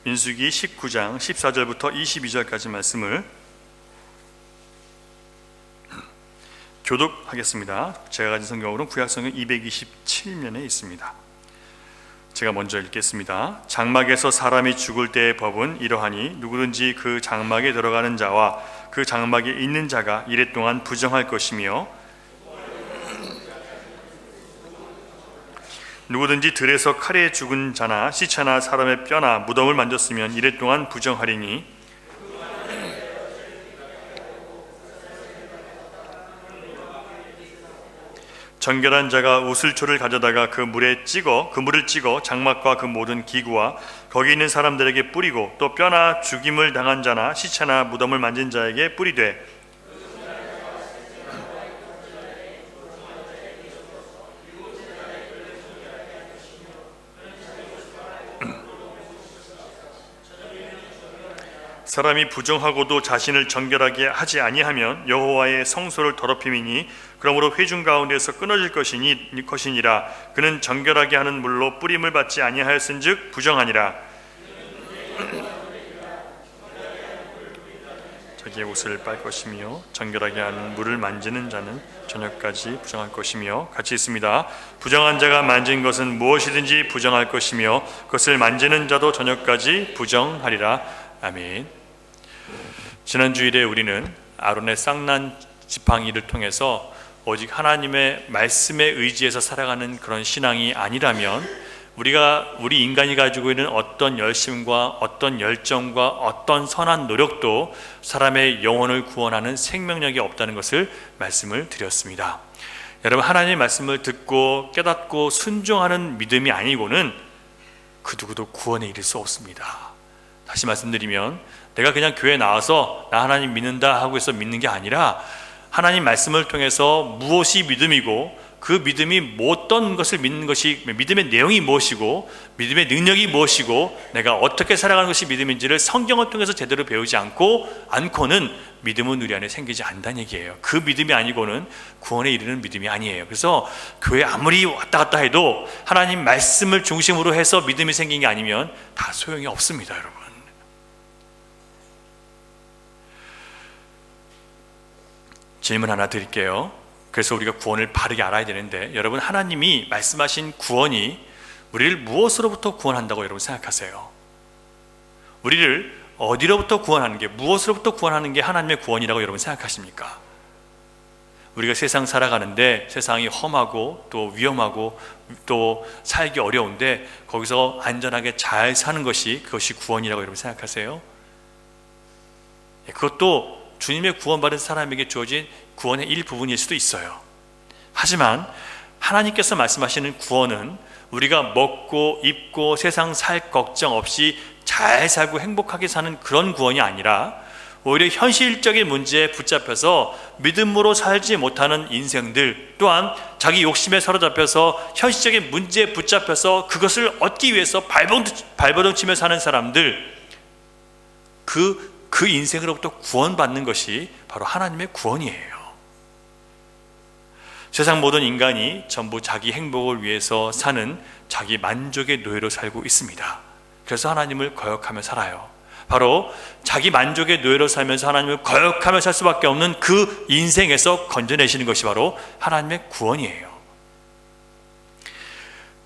민수기 19장 14절부터 22절까지 말씀을 교독하겠습니다. 제가 가진 성경으로는 구약성경 227면에 있습니다. 제가 먼저 읽겠습니다. 장막에서 사람이 죽을 때의 법은 이러하니 누구든지 그 장막에 들어가는 자와 그 장막에 있는 자가 이래 동안 부정할 것이며 누구든지 들에서 칼에 죽은 자나 시체나 사람의 뼈나 무덤을 만졌으면 이래 동안 부정하리니 정결한 자가 우슬초를 가져다가 그 물을 찍어 장막과 그 모든 기구와 거기 있는 사람들에게 뿌리고 또 뼈나 죽임을 당한 자나 시체나 무덤을 만진 자에게 뿌리되 사람이 부정하고도 자신을 정결하게 하지 아니하면 여호와의 성소를 더럽힘이니 그러므로 회중 가운데서 끊어질 것이니라. 그는 정결하게 하는 물로 뿌림을 받지 아니하였은즉 부정하니라. 자기의 옷을 빨 것이며 정결하게 하는 물을 만지는 자는 저녁까지 부정할 것이며 같이 있습니다. 부정한 자가 만진 것은 무엇이든지 부정할 것이며 그것을 만지는 자도 저녁까지 부정하리라. 아멘. 지난 주일에 우리는 아론의 쌍난 지팡이를 통해서 오직 하나님의 말씀에 의지해서 살아가는 그런 신앙이 아니라면 우리 인간이 가지고 있는 어떤 열심과 어떤 열정과 어떤 선한 노력도 사람의 영혼을 구원하는 생명력이 없다는 것을 말씀을 드렸습니다. 여러분, 하나님의 말씀을 듣고 깨닫고 순종하는 믿음이 아니고는 그 누구도 구원에 이를 수 없습니다. 다시 말씀드리면 내가 그냥 교회에 나와서 나 하나님 믿는다 하고 해서 믿는 게 아니라 하나님 말씀을 통해서 무엇이 믿음이고 그 믿음이 어떤 것을 믿는 것이 믿음의 내용이 무엇이고 믿음의 능력이 무엇이고 내가 어떻게 살아가는 것이 믿음인지를 성경을 통해서 제대로 배우지 않고는 믿음은 우리 안에 생기지 않는다는 얘기예요. 그 믿음이 아니고는 구원에 이르는 믿음이 아니에요. 그래서 교회 아무리 왔다 갔다 해도 하나님 말씀을 중심으로 해서 믿음이 생긴 게 아니면 다 소용이 없습니다, 여러분. 질문 하나 드릴게요. 그래서 우리가 구원을 바르게 알아야 되는데, 여러분, 하나님이 말씀하신 구원이 우리를 무엇으로부터 구원한다고 여러분 생각하세요? 우리를 어디로부터 구원하는 게, 무엇으로부터 구원하는 게 하나님의 구원이라고 여러분 생각하십니까? 우리가 세상 살아가는데 세상이 험하고 또 위험하고 또 살기 어려운데 거기서 안전하게 잘 사는 것이, 그것이 구원이라고 여러분 생각하세요? 그것도 주님의 구원받은 사람에게 주어진 구원의 일부분일 수도 있어요. 하지만 하나님께서 말씀하시는 구원은 우리가 먹고 입고 세상 살 걱정 없이 잘 살고 행복하게 사는 그런 구원이 아니라 오히려 현실적인 문제에 붙잡혀서 믿음으로 살지 못하는 인생들, 또한 자기 욕심에 사로잡혀서 현실적인 문제에 붙잡혀서 그것을 얻기 위해서 발버둥치며 사는 사람들, 그 인생으로부터 구원받는 것이 바로 하나님의 구원이에요. 세상 모든 인간이 전부 자기 행복을 위해서 사는 자기 만족의 노예로 살고 있습니다. 그래서 하나님을 거역하며 살아요. 바로 자기 만족의 노예로 살면서 하나님을 거역하며 살 수밖에 없는 그 인생에서 건져내시는 것이 바로 하나님의 구원이에요.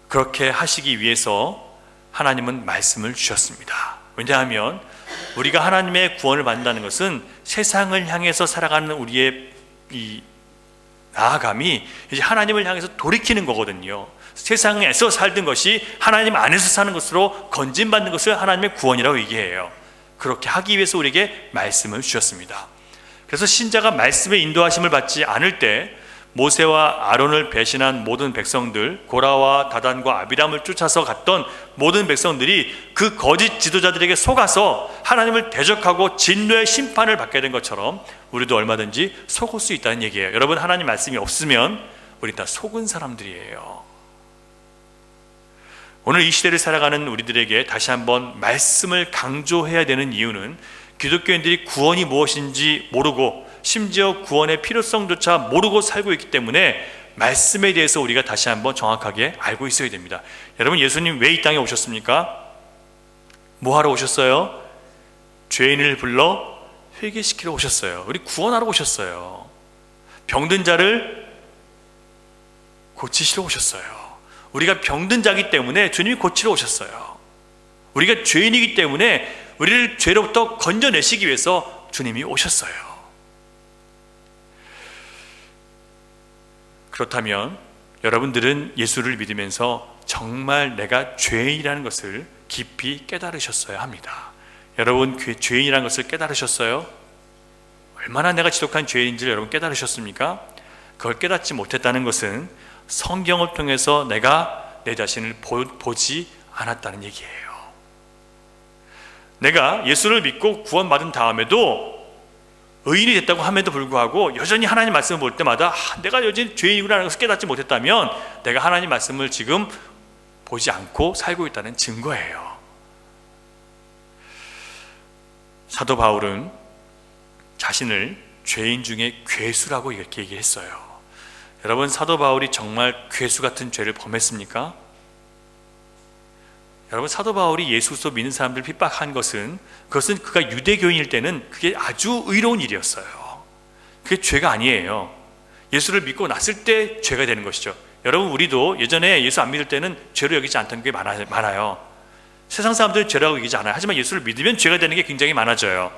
그렇게 하시기 위해서 하나님은 말씀을 주셨습니다. 왜냐하면 우리가 하나님의 구원을 받는다는 것은 세상을 향해서 살아가는 우리의 이 나아감이 이제 하나님을 향해서 돌이키는 거거든요. 세상에서 살던 것이 하나님 안에서 사는 것으로 건진받는 것을 하나님의 구원이라고 얘기해요. 그렇게 하기 위해서 우리에게 말씀을 주셨습니다. 그래서 신자가 말씀의 인도하심을 받지 않을 때 모세와 아론을 배신한 모든 백성들, 고라와 다단과 아비람을 쫓아서 갔던 모든 백성들이 그 거짓 지도자들에게 속아서 하나님을 대적하고 진노의 심판을 받게 된 것처럼 우리도 얼마든지 속을 수 있다는 얘기예요. 여러분, 하나님 말씀이 없으면 우리 다 속은 사람들이에요. 오늘 이 시대를 살아가는 우리들에게 다시 한번 말씀을 강조해야 되는 이유는 기독교인들이 구원이 무엇인지 모르고 심지어 구원의 필요성조차 모르고 살고 있기 때문에 말씀에 대해서 우리가 다시 한번 정확하게 알고 있어야 됩니다. 여러분, 예수님 왜 이 땅에 오셨습니까? 뭐 하러 오셨어요? 죄인을 불러 회개시키러 오셨어요. 우리 구원하러 오셨어요. 병든 자를 고치시러 오셨어요. 우리가 병든 자이기 때문에 주님이 고치러 오셨어요. 우리가 죄인이기 때문에 우리를 죄로부터 건져내시기 위해서 주님이 오셨어요. 그렇다면 여러분들은 예수를 믿으면서 정말 내가 죄인이라는 것을 깊이 깨달으셨어야 합니다. 여러분 죄인이라는 것을 깨달으셨어요? 얼마나 내가 지독한 죄인인지를 여러분 깨달으셨습니까? 그걸 깨닫지 못했다는 것은 성경을 통해서 내가 내 자신을 보지 않았다는 얘기예요. 내가 예수를 믿고 구원받은 다음에도 의인이 됐다고 함에도 불구하고 여전히 하나님 말씀을 볼 때마다 내가 여전히 죄인이구나라는 것을 깨닫지 못했다면 내가 하나님 말씀을 지금 보지 않고 살고 있다는 증거예요. 사도 바울은 자신을 죄인 중에 괴수라고 이렇게 얘기했어요. 여러분, 사도 바울이 정말 괴수 같은 죄를 범했습니까? 여러분, 사도 바울이 예수 그리스도 믿는 사람들을 핍박한 것은 그것은 그가 유대교인일 때는 그게 아주 의로운 일이었어요. 그게 죄가 아니에요. 예수를 믿고 났을 때 죄가 되는 것이죠. 여러분, 우리도 예전에 예수 안 믿을 때는 죄로 여기지 않던 게 많아요. 세상 사람들은 죄라고 여기지 않아요. 하지만 예수를 믿으면 죄가 되는 게 굉장히 많아져요.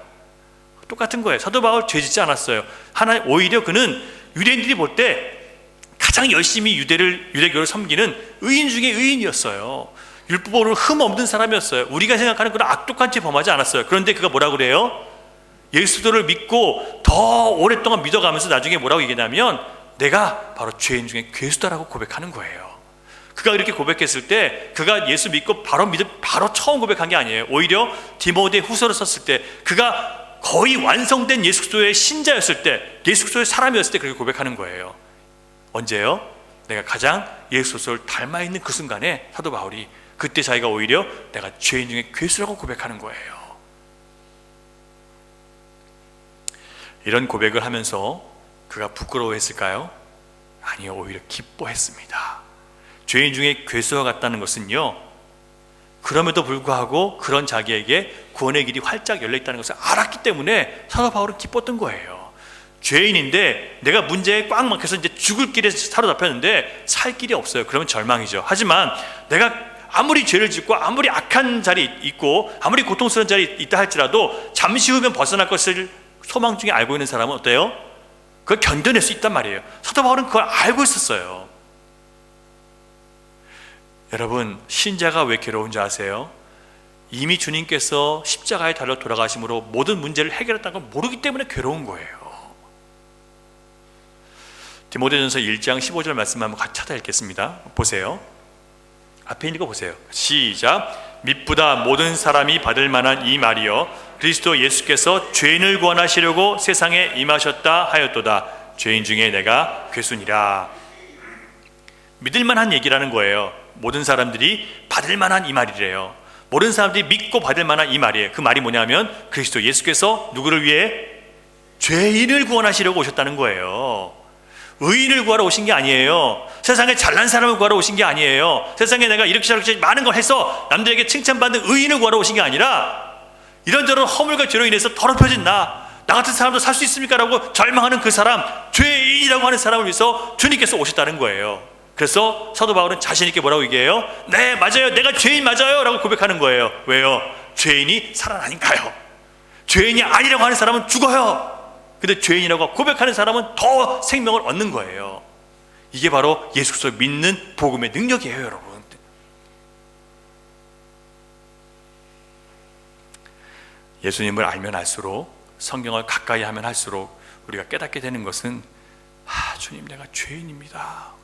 똑같은 거예요. 사도 바울 죄 짓지 않았어요. 오히려 그는 유대인들이 볼 때 가장 열심히 유대교를 섬기는 의인 중에 의인이었어요. 율법으로 흠 없는 사람이었어요. 우리가 생각하는 그런 악독한 죄 범하지 않았어요. 그런데 그가 뭐라고 그래요? 예수를 믿고 더 오랫동안 믿어가면서 나중에 뭐라고 얘기하냐면 내가 바로 죄인 중에 괴수다라고 고백하는 거예요. 그가 이렇게 고백했을 때 그가 예수 믿고 바로 처음 고백한 게 아니에요. 오히려 디모데 후서를 썼을 때 그가 거의 완성된 예수 그리스도의 신자였을 때, 예수 그리스도의 사람이었을 때 그렇게 고백하는 거예요. 언제요? 내가 가장 예수 그리스도를 닮아 있는 그 순간에 사도 바울이 그때 자기가 오히려 내가 죄인 중에 괴수라고 고백하는 거예요. 이런 고백을 하면서 그가 부끄러워했을까요? 아니요, 오히려 기뻐했습니다. 죄인 중에 괴수와 같다는 것은요, 그럼에도 불구하고 그런 자기에게 구원의 길이 활짝 열려있다는 것을 알았기 때문에 사도 바울은 기뻤던 거예요. 죄인인데 내가 문제에 꽉 막혀서 이제 죽을 길에 사로잡혔는데 살 길이 없어요. 그러면 절망이죠. 하지만 내가 아무리 죄를 짓고 아무리 악한 자리에 있고 아무리 고통스러운 자리에 있다 할지라도 잠시 후면 벗어날 것을 소망 중에 알고 있는 사람은 어때요? 그걸 견뎌낼 수 있단 말이에요. 사도 바울은 그걸 알고 있었어요. 여러분, 신자가 왜 괴로운 줄 아세요? 이미 주님께서 십자가에 달려 돌아가심으로 모든 문제를 해결했다는 걸 모르기 때문에 괴로운 거예요. 디모데전서 1장 15절 말씀 한번 같이 찾아 읽겠습니다. 보세요. 앞에 있는 거 보세요. 시작. mit보다 모든 사람이 받을 만한 이 말이여 그리스도 예수께서 죄인을 구원하시려고 세상에 임하셨다 하였도다. 죄인 중에 내가 괴수니라. 믿을 만한 얘기라는 거예요. 모든 사람들이 받을 만한 이 말이래요. 모든 사람들이 믿고 받을 만한 이 말이에요. 그 말이 뭐냐면 그리스도 예수께서 누구를 위해? 죄인을 구원하시려고 오셨다는 거예요. 의인을 구하러 오신 게 아니에요. 세상에 잘난 사람을 구하러 오신 게 아니에요. 세상에 내가 이렇게 저렇게 많은 걸 해서 남들에게 칭찬받는 의인을 구하러 오신 게 아니라 이런저런 허물과 죄로 인해서 더럽혀진 나 같은 사람도 살 수 있습니까? 라고 절망하는 그 사람, 죄인이라고 하는 사람을 위해서 주님께서 오셨다는 거예요. 그래서 사도 바울은 자신 있게 뭐라고 얘기해요? 네, 맞아요. 내가 죄인 맞아요. 라고 고백하는 거예요. 왜요? 죄인이 살아나니까요. 죄인이 아니라고 하는 사람은 죽어요. 근데 죄인이라고 고백하는 사람은 더 생명을 얻는 거예요. 이게 바로 예수 그리스도를 믿는 복음의 능력이에요, 여러분. 예수님을 알면 알수록, 성경을 가까이 하면 할수록 우리가 깨닫게 되는 것은 주님, 내가 죄인입니다.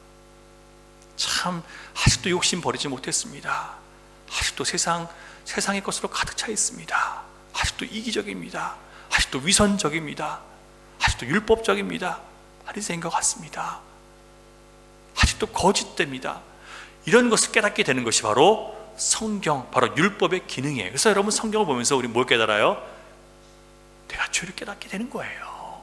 참 아직도 욕심 버리지 못했습니다. 아직도 세상의 것으로 가득 차 있습니다. 아직도 이기적입니다. 아직도 위선적입니다. 아직도 율법적입니다. 바리새인 것 같습니다. 아직도 거짓됩니다. 이런 것을 깨닫게 되는 것이 바로 성경, 바로 율법의 기능이에요. 그래서 여러분, 성경을 보면서 우리 뭘 깨달아요? 내가 죄를 깨닫게 되는 거예요.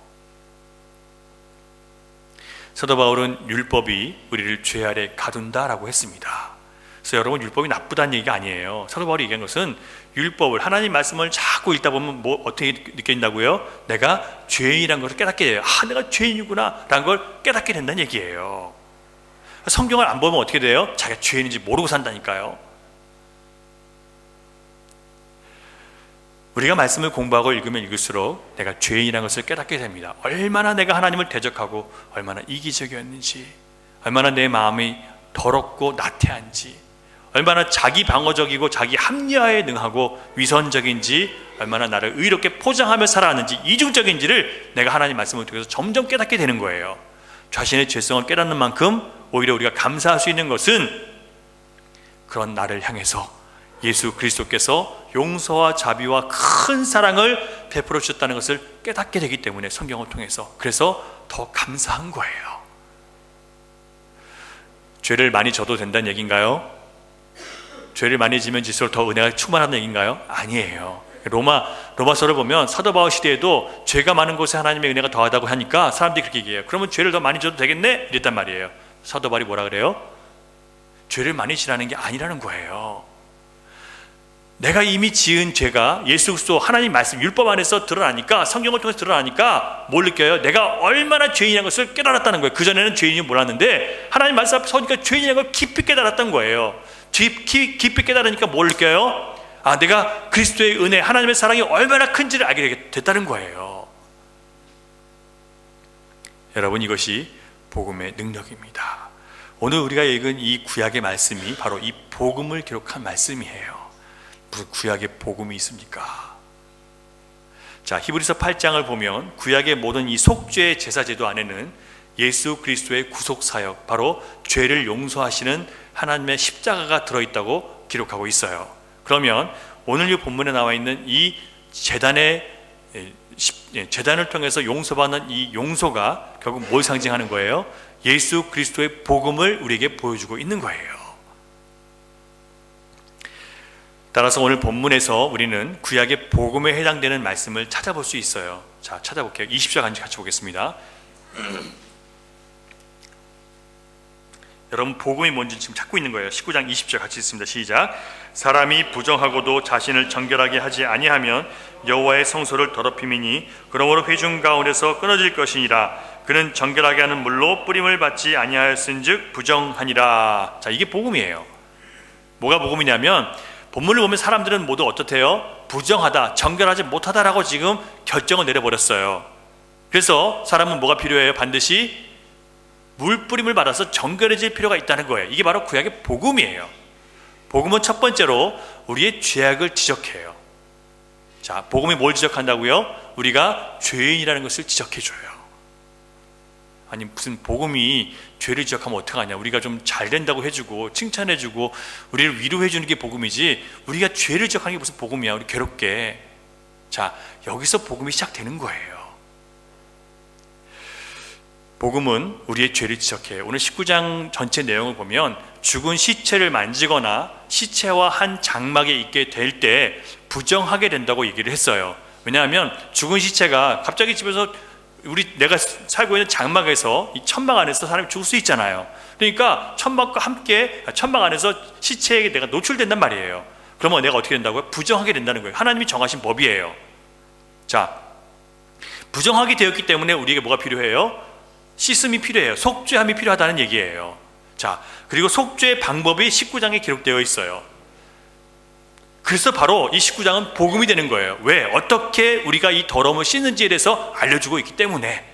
사도 바울은 율법이 우리를 죄 아래 가둔다라고 했습니다. 그래서 여러분, 율법이 나쁘다는 얘기가 아니에요. 사도 바울이 얘기한 것은 율법을, 하나님 말씀을 자꾸 읽다 보면 뭐 어떻게 느낀다고요? 내가 죄인이라는 것을 깨닫게 돼요. 내가 죄인이구나 라는 걸 깨닫게 된다는 얘기예요. 성경을 안 보면 어떻게 돼요? 자기가 죄인인지 모르고 산다니까요. 우리가 말씀을 공부하고 읽으면 읽을수록 내가 죄인이라는 것을 깨닫게 됩니다. 얼마나 내가 하나님을 대적하고 얼마나 이기적이었는지, 얼마나 내 마음이 더럽고 나태한지, 얼마나 자기 방어적이고 자기 합리화에 능하고 위선적인지, 얼마나 나를 의롭게 포장하며 살아왔는지, 이중적인지를 내가 하나님 말씀을 통해서 점점 깨닫게 되는 거예요. 자신의 죄성을 깨닫는 만큼 오히려 우리가 감사할 수 있는 것은 그런 나를 향해서 예수 그리스도께서 용서와 자비와 큰 사랑을 베풀어 주셨다는 것을 깨닫게 되기 때문에, 성경을 통해서. 그래서 더 감사한 거예요. 죄를 많이 져도 된다는 얘기인가요? 죄를 많이 지면 질수록 더 은혜가 충만하다는 얘기인가요? 아니에요. 로마서를 보면 사도 바울 시대에도 죄가 많은 곳에 하나님의 은혜가 더하다고 하니까 사람들이 그렇게 얘기해요. 그러면 죄를 더 많이 져도 되겠네? 이랬단 말이에요. 사도 바울이 뭐라 그래요? 죄를 많이 지라는 게 아니라는 거예요. 내가 이미 지은 죄가 예수 그리스도 하나님 말씀 율법 안에서 드러나니까, 성경을 통해서 드러나니까 뭘 느껴요? 내가 얼마나 죄인이라는 것을 깨달았다는 거예요. 그전에는 죄인이 몰랐는데 하나님 말씀 앞에 서니까 죄인이라는 걸 깊이 깨달았던 거예요. 깊이 깨달으니까 뭘 느껴요? 내가 그리스도의 은혜, 하나님의 사랑이 얼마나 큰지를 알게 됐다는 거예요. 여러분, 이것이 복음의 능력입니다. 오늘 우리가 읽은 이 구약의 말씀이 바로 이 복음을 기록한 말씀이에요. 무슨 구약의 복음이 있습니까? 자, 히브리서 8장을 보면 구약의 모든 이 속죄 제사제도 안에는 예수 그리스도의 구속사역, 바로 죄를 용서하시는 하나님의 십자가가 들어있다고 기록하고 있어요. 그러면 오늘 이 본문에 나와 있는 이 재단을 통해서 용서받는 이 용서가 결국 뭘 상징하는 거예요? 예수 그리스도의 복음을 우리에게 보여주고 있는 거예요. 따라서 오늘 본문에서 우리는 구약의 복음에 해당되는 말씀을 찾아볼 수 있어요. 자, 찾아볼게요. 20절 같이 보겠습니다. 여러분, 복음이 뭔지 지금 찾고 있는 거예요. 19장 20절 같이 읽습니다. 시작. 사람이 부정하고도 자신을 정결하게 하지 아니하면 여호와의 성소를 더럽힘이니 그러므로 회중 가운데서 끊어질 것이니라. 그는 정결하게 하는 물로 뿌림을 받지 아니하였은즉 부정하니라. 자, 이게 복음이에요. 뭐가 복음이냐면, 본문을 보면 사람들은 모두 어떻대요? 부정하다, 정결하지 못하다라고 지금 결정을 내려버렸어요. 그래서 사람은 뭐가 필요해요? 반드시 물뿌림을 받아서 정결해질 필요가 있다는 거예요. 이게 바로 구약의 복음이에요. 복음은 첫 번째로 우리의 죄악을 지적해요. 자, 복음이 뭘 지적한다고요? 우리가 죄인이라는 것을 지적해줘요. 아니, 무슨 복음이 죄를 지적하면 어떡하냐, 우리가 좀 잘 된다고 해주고 칭찬해주고 우리를 위로해주는 게 복음이지, 우리가 죄를 지적하는 게 무슨 복음이야, 우리 괴롭게. 자, 여기서 복음이 시작되는 거예요. 복음은 우리의 죄를 지적해요. 오늘 19장 전체 내용을 보면 죽은 시체를 만지거나 시체와 한 장막에 있게 될 때 부정하게 된다고 얘기를 했어요. 왜냐하면 죽은 시체가 갑자기 집에서 내가 살고 있는 장막에서, 이 천막 안에서 사람이 죽을 수 있잖아요. 그러니까 천막과 함께 천막 안에서 시체에게 내가 노출된단 말이에요. 그러면 내가 어떻게 된다고요? 부정하게 된다는 거예요. 하나님이 정하신 법이에요. 자, 부정하게 되었기 때문에 우리에게 뭐가 필요해요? 씻음이 필요해요. 속죄함이 필요하다는 얘기예요. 자, 그리고 속죄의 방법이 19장에 기록되어 있어요. 그래서 바로 이 19장은 복음이 되는 거예요. 왜? 어떻게 우리가 이 더러움을 씻는지에 대해서 알려주고 있기 때문에.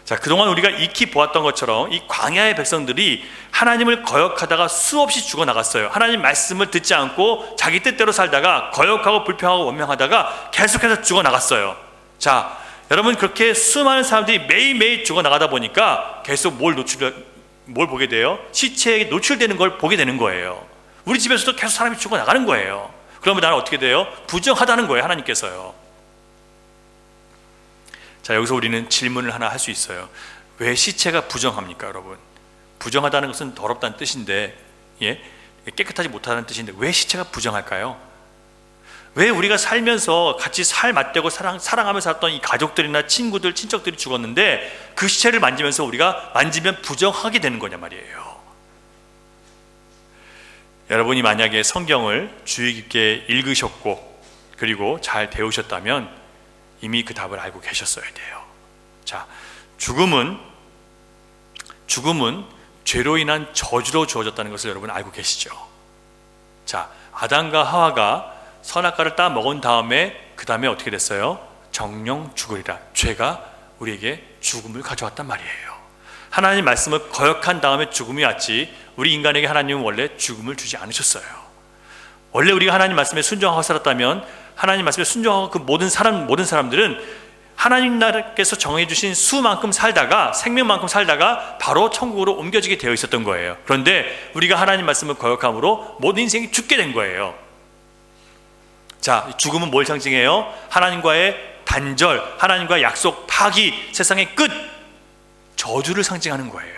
자, 그동안 우리가 익히 보았던 것처럼 이 광야의 백성들이 하나님을 거역하다가 수없이 죽어나갔어요. 하나님 말씀을 듣지 않고 자기 뜻대로 살다가 거역하고 불평하고 원망하다가 계속해서 죽어나갔어요. 자, 여러분, 그렇게 수많은 사람들이 매일매일 죽어나가다 보니까 계속 뭘 보게 돼요? 시체에 노출되는 걸 보게 되는 거예요. 우리 집에서도 계속 사람이 죽어나가는 거예요. 그러면 나는 어떻게 돼요? 부정하다는 거예요, 하나님께서요. 자, 여기서 우리는 질문을 하나 할 수 있어요. 왜 시체가 부정합니까, 여러분? 부정하다는 것은 더럽다는 뜻인데, 깨끗하지 못하다는 뜻인데 왜 시체가 부정할까요? 왜 우리가 살면서 같이 살 맞대고 사랑하며 살았던 이 가족들이나 친구들, 친척들이 죽었는데 그 시체를 만지면서 우리가 만지면 부정하게 되는 거냐 말이에요. 여러분이 만약에 성경을 주의 깊게 읽으셨고 그리고 잘 배우셨다면 이미 그 답을 알고 계셨어야 돼요. 자, 죽음은 죄로 인한 저주로 주어졌다는 것을 여러분 알고 계시죠? 자, 아담과 하와가 선악과를 따 먹은 다음에 그 다음에 어떻게 됐어요? 정령 죽으리라. 죄가 우리에게 죽음을 가져왔단 말이에요. 하나님 말씀을 거역한 다음에 죽음이 왔지, 우리 인간에게 하나님은 원래 죽음을 주지 않으셨어요. 원래 우리가 하나님 말씀에 순종하고 살았다면, 하나님 말씀에 순종하고 그 모든 사람들은 하나님 나라께서 정해주신 수만큼 살다가, 생명만큼 살다가 바로 천국으로 옮겨지게 되어 있었던 거예요. 그런데 우리가 하나님 말씀을 거역함으로 모든 인생이 죽게 된 거예요. 자, 죽음은 뭘 상징해요? 하나님과의 단절, 하나님과의 약속 파기, 세상의 끝, 저주를 상징하는 거예요.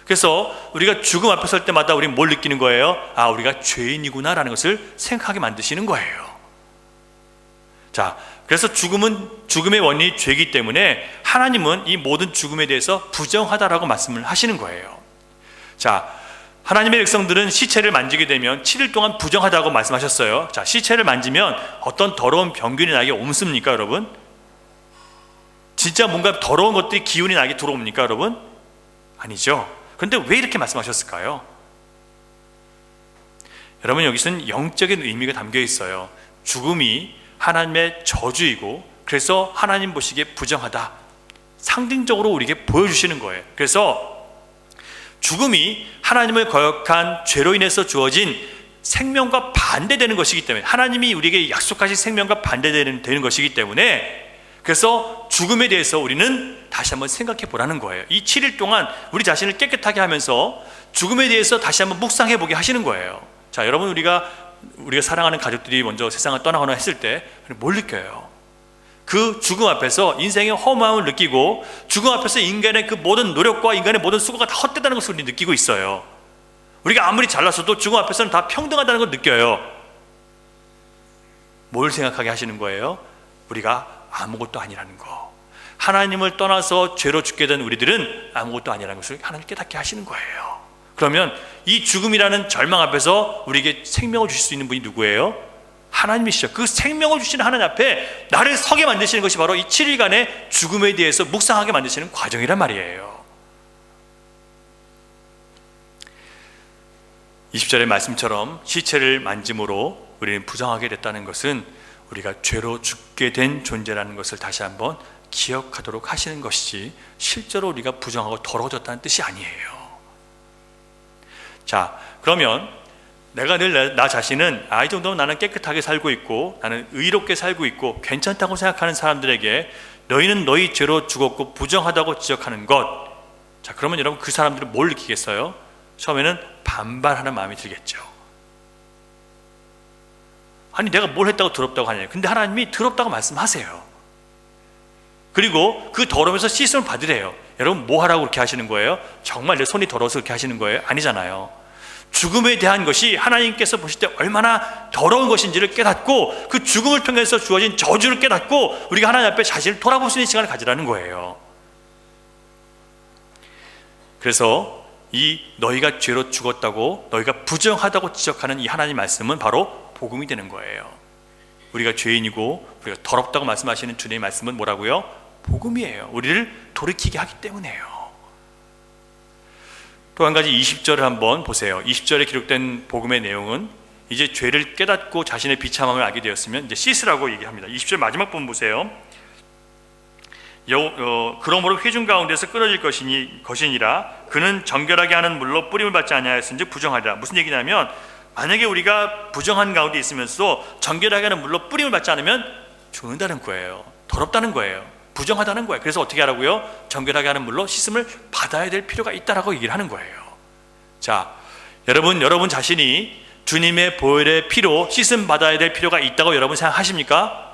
그래서 우리가 죽음 앞에 설 때마다 우리는 뭘 느끼는 거예요? 아, 우리가 죄인이구나 라는 것을 생각하게 만드시는 거예요. 자, 그래서 죽음의 원인이 죄이기 때문에 하나님은 이 모든 죽음에 대해서 부정하다라고 말씀을 하시는 거예요. 자, 하나님의 백성들은 시체를 만지게 되면 7일 동안 부정하다고 말씀하셨어요. 자, 시체를 만지면 어떤 더러운 병균이 나에게 옮습니까, 여러분? 진짜 뭔가 더러운 것들이 기운이 나에게 들어옵니까, 여러분? 아니죠. 그런데 왜 이렇게 말씀하셨을까요? 여러분, 여기서는 영적인 의미가 담겨 있어요. 죽음이 하나님의 저주이고, 그래서 하나님 보시기에 부정하다, 상징적으로 우리에게 보여주시는 거예요. 그래서 죽음이 하나님을 거역한 죄로 인해서 주어진 생명과 반대되는 것이기 때문에, 하나님이 우리에게 약속하신 생명과 반대되는 것이기 때문에, 그래서 죽음에 대해서 우리는 다시 한번 생각해 보라는 거예요. 이 7일 동안 우리 자신을 깨끗하게 하면서 죽음에 대해서 다시 한번 묵상해 보게 하시는 거예요. 자, 여러분, 우리가 사랑하는 가족들이 먼저 세상을 떠나거나 했을 때 뭘 느껴요? 그 죽음 앞에서 인생의 허무함을 느끼고, 죽음 앞에서 인간의 그 모든 노력과 인간의 모든 수고가 다 헛되다는 것을 우리 느끼고 있어요. 우리가 아무리 잘났어도 죽음 앞에서는 다 평등하다는 걸 느껴요. 뭘 생각하게 하시는 거예요? 우리가 아무것도 아니라는 거. 하나님을 떠나서 죄로 죽게 된 우리들은 아무것도 아니라는 것을 하나님 깨닫게 하시는 거예요. 그러면 이 죽음이라는 절망 앞에서 우리에게 생명을 주실 수 있는 분이 누구예요? 하나님이시죠. 그 생명을 주시는 하나님 앞에 나를 서게 만드시는 것이 바로 이 7일간의 죽음에 대해서 묵상하게 만드시는 과정이란 말이에요. 20절의 말씀처럼 시체를 만짐으로 우리는 부정하게 됐다는 것은 우리가 죄로 죽게 된 존재라는 것을 다시 한번 기억하도록 하시는 것이지, 실제로 우리가 부정하고 더러워졌다는 뜻이 아니에요. 자, 그러면 내가 늘 나 자신은 이 정도면 나는 깨끗하게 살고 있고, 나는 의롭게 살고 있고 괜찮다고 생각하는 사람들에게 너희는 너희 죄로 죽었고 부정하다고 지적하는 것, 자, 그러면 여러분, 그 사람들은 뭘 느끼겠어요? 처음에는 반발하는 마음이 들겠죠. 아니, 내가 뭘 했다고 더럽다고 하냐. 근데 하나님이 더럽다고 말씀하세요. 그리고 그 더러움에서 씻음을 받으래요. 여러분, 뭐 하라고 그렇게 하시는 거예요? 정말 내 손이 더러워서 그렇게 하시는 거예요? 아니잖아요. 죽음에 대한 것이 하나님께서 보실 때 얼마나 더러운 것인지를 깨닫고, 그 죽음을 통해서 주어진 저주를 깨닫고 우리가 하나님 앞에 자신을 돌아볼 수 있는 시간을 가지라는 거예요. 그래서 이 너희가 죄로 죽었다고, 너희가 부정하다고 지적하는 이 하나님 말씀은 바로 복음이 되는 거예요. 우리가 죄인이고 우리가 더럽다고 말씀하시는 주님의 말씀은 뭐라고요? 복음이에요. 우리를 돌이키게 하기 때문에요. 또 한 가지 20절을 한번 보세요. 20절에 기록된 복음의 내용은, 이제 죄를 깨닫고 자신의 비참함을 알게 되었으면 이제 씻으라고 얘기합니다. 20절 마지막 부분 보세요. 그러므로 회중 가운데서 끊어질 것이니라 그는 정결하게 하는 물로 뿌림을 받지 아니하였은즉 부정하리라. 무슨 얘기냐면, 만약에 우리가 부정한 가운데 있으면서 정결하게 하는 물로 뿌림을 받지 않으면 죽는다는 거예요. 더럽다는 거예요. 부정하다는 거예요. 그래서 어떻게 하라고요? 정결하게 하는 물로 씻음을 받아야 될 필요가 있다라고 얘기를 하는 거예요. 자, 여러분 자신이 주님의 보혈의 피로 씻음 받아야 될 필요가 있다고 여러분 생각하십니까?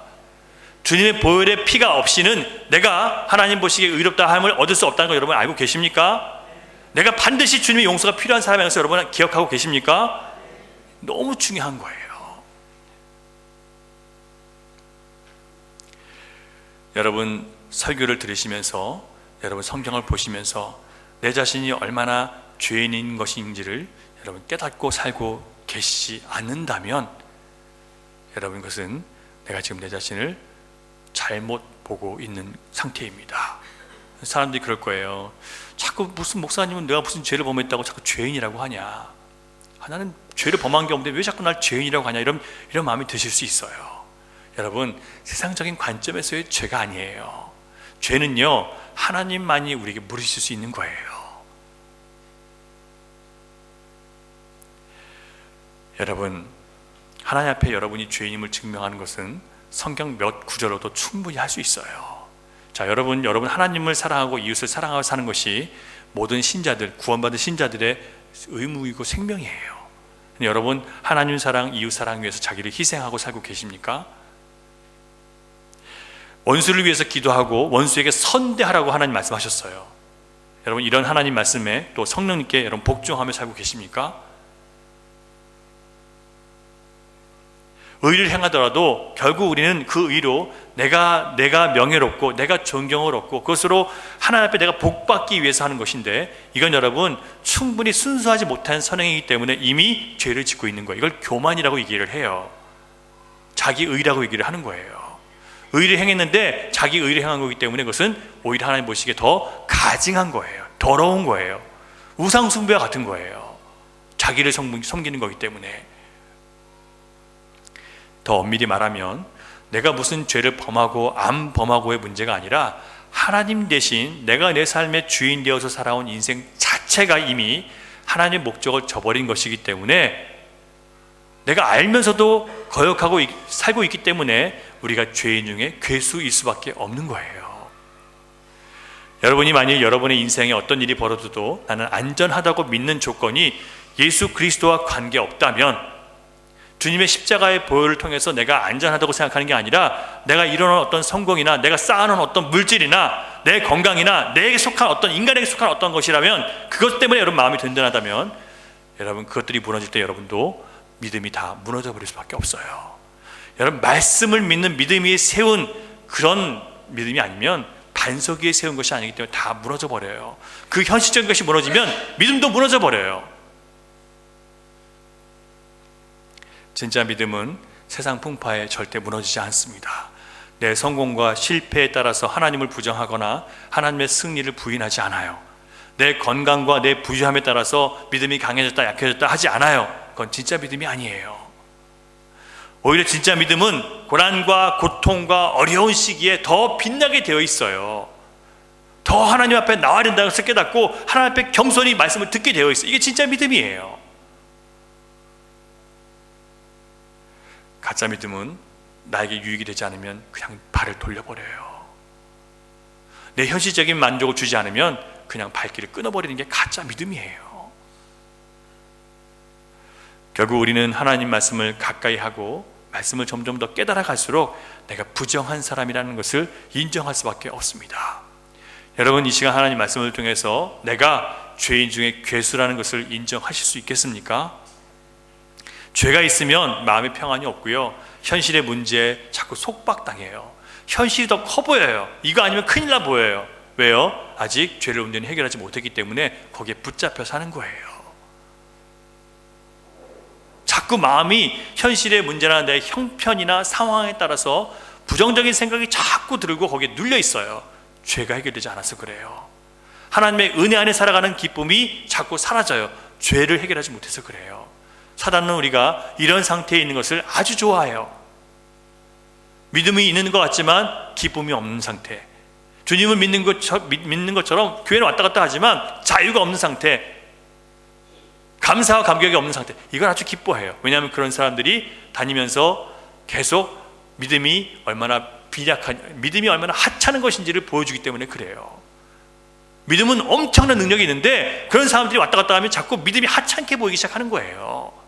주님의 보혈의 피가 없이는 내가 하나님 보시기에 의롭다 함을 얻을 수 없다는 거 여러분 알고 계십니까? 내가 반드시 주님의 용서가 필요한 사람이라서 여러분 기억하고 계십니까? 너무 중요한 거예요. 여러분 설교를 들으시면서, 여러분 성경을 보시면서 내 자신이 얼마나 죄인인 것인지를 여러분 깨닫고 살고 계시지 않는다면 여러분, 그것은 내가 지금 내 자신을 잘못 보고 있는 상태입니다. 사람들이 그럴 거예요. 자꾸 무슨 목사님은 내가 무슨 죄를 범했다고 자꾸 죄인이라고 하냐, 나는 죄를 범한 게 없는데 왜 자꾸 날 죄인이라고 하냐, 이런 마음이 드실 수 있어요. 여러분, 세상적인 관점에서의 죄가 아니에요. 죄는요, 하나님만이 우리에게 물으실 수 있는 거예요. 여러분, 하나님 앞에 여러분이 죄인임을 증명하는 것은 성경 몇 구절로도 충분히 할 수 있어요. 자, 여러분 하나님을 사랑하고 이웃을 사랑하고 사는 것이 모든 신자들, 구원받은 신자들의 의무이고 생명이에요. 여러분, 하나님 사랑, 이웃 사랑 위해서 자기를 희생하고 살고 계십니까? 원수를 위해서 기도하고 원수에게 선대하라고 하나님 말씀하셨어요. 여러분, 이런 하나님 말씀에 또 성령님께 여러분 복종하며 살고 계십니까? 의를 행하더라도 결국 우리는 그 의로 내가 명예롭고 내가 존경을 얻고 그것으로 하나님 앞에 내가 복받기 위해서 하는 것인데, 이건 여러분 충분히 순수하지 못한 선행이기 때문에 이미 죄를 짓고 있는 거예요. 이걸 교만이라고 얘기를 해요. 자기 의라고 얘기를 하는 거예요. 의를 행했는데 자기 의를 행한 거기 때문에 그것은 오히려 하나님 보시기에 더 가증한 거예요. 더러운 거예요. 우상숭배와 같은 거예요. 자기를 섬기는 거기 때문에. 더 엄밀히 말하면 내가 무슨 죄를 범하고 안 범하고의 문제가 아니라 하나님 대신 내가 내 삶의 주인 되어서 살아온 인생 자체가 이미 하나님의 목적을 저버린 것이기 때문에, 내가 알면서도 거역하고 살고 있기 때문에 우리가 죄인 중에 괴수일 수밖에 없는 거예요. 여러분이 만일 여러분의 인생에 어떤 일이 벌어져도 나는 안전하다고 믿는 조건이 예수 그리스도와 관계없다면, 주님의 십자가의 보혈을 통해서 내가 안전하다고 생각하는 게 아니라 내가 이루는 어떤 성공이나 내가 쌓아놓은 어떤 물질이나 내 건강이나 내게 속한 어떤 인간에게 속한 어떤 것이라면, 그것 때문에 여러분 마음이 든든하다면, 여러분 그것들이 무너질 때 여러분도 믿음이 다 무너져 버릴 수밖에 없어요. 여러분, 말씀을 믿는 믿음이 세운 그런 믿음이 아니면 반석 위에 세운 것이 아니기 때문에 다 무너져 버려요. 그 현실적인 것이 무너지면 믿음도 무너져 버려요. 진짜 믿음은 세상 풍파에 절대 무너지지 않습니다. 내 성공과 실패에 따라서 하나님을 부정하거나 하나님의 승리를 부인하지 않아요. 내 건강과 내 부유함에 따라서 믿음이 강해졌다 약해졌다 하지 않아요. 그건 진짜 믿음이 아니에요. 오히려 진짜 믿음은 고난과 고통과 어려운 시기에 더 빛나게 되어 있어요. 더 하나님 앞에 나와야 된다는 것을 깨닫고 하나님 앞에 겸손히 말씀을 듣게 되어 있어요. 이게 진짜 믿음이에요. 가짜 믿음은 나에게 유익이 되지 않으면 그냥 발을 돌려버려요. 내 현실적인 만족을 주지 않으면 그냥 발길을 끊어버리는 게 가짜 믿음이에요. 결국 우리는 하나님 말씀을 가까이 하고 말씀을 점점 더 깨달아 갈수록 내가 부정한 사람이라는 것을 인정할 수밖에 없습니다. 여러분, 이 시간 하나님 말씀을 통해서 내가 죄인 중에 괴수라는 것을 인정하실 수 있겠습니까? 죄가 있으면 마음의 평안이 없고요, 현실의 문제에 자꾸 속박당해요. 현실이 더 커 보여요. 이거 아니면 큰일 나 보여요. 왜요? 아직 죄를 온전히 해결하지 못했기 때문에 거기에 붙잡혀 사는 거예요. 자꾸 마음이 현실의 문제나 내 형편이나 상황에 따라서 부정적인 생각이 자꾸 들고 거기에 눌려 있어요. 죄가 해결되지 않아서 그래요. 하나님의 은혜 안에 살아가는 기쁨이 자꾸 사라져요. 죄를 해결하지 못해서 그래요. 사단은 우리가 이런 상태에 있는 것을 아주 좋아해요. 믿음이 있는 것 같지만 기쁨이 없는 상태, 주님을 믿는 것처럼 교회는 왔다 갔다 하지만 자유가 없는 상태, 감사와 감격이 없는 상태, 이걸 아주 기뻐해요. 왜냐하면 그런 사람들이 다니면서 계속 믿음이 얼마나 믿음이 얼마나 하찮은 것인지를 보여주기 때문에 그래요. 믿음은 엄청난 능력이 있는데 그런 사람들이 왔다 갔다 하면 자꾸 믿음이 하찮게 보이기 시작하는 거예요.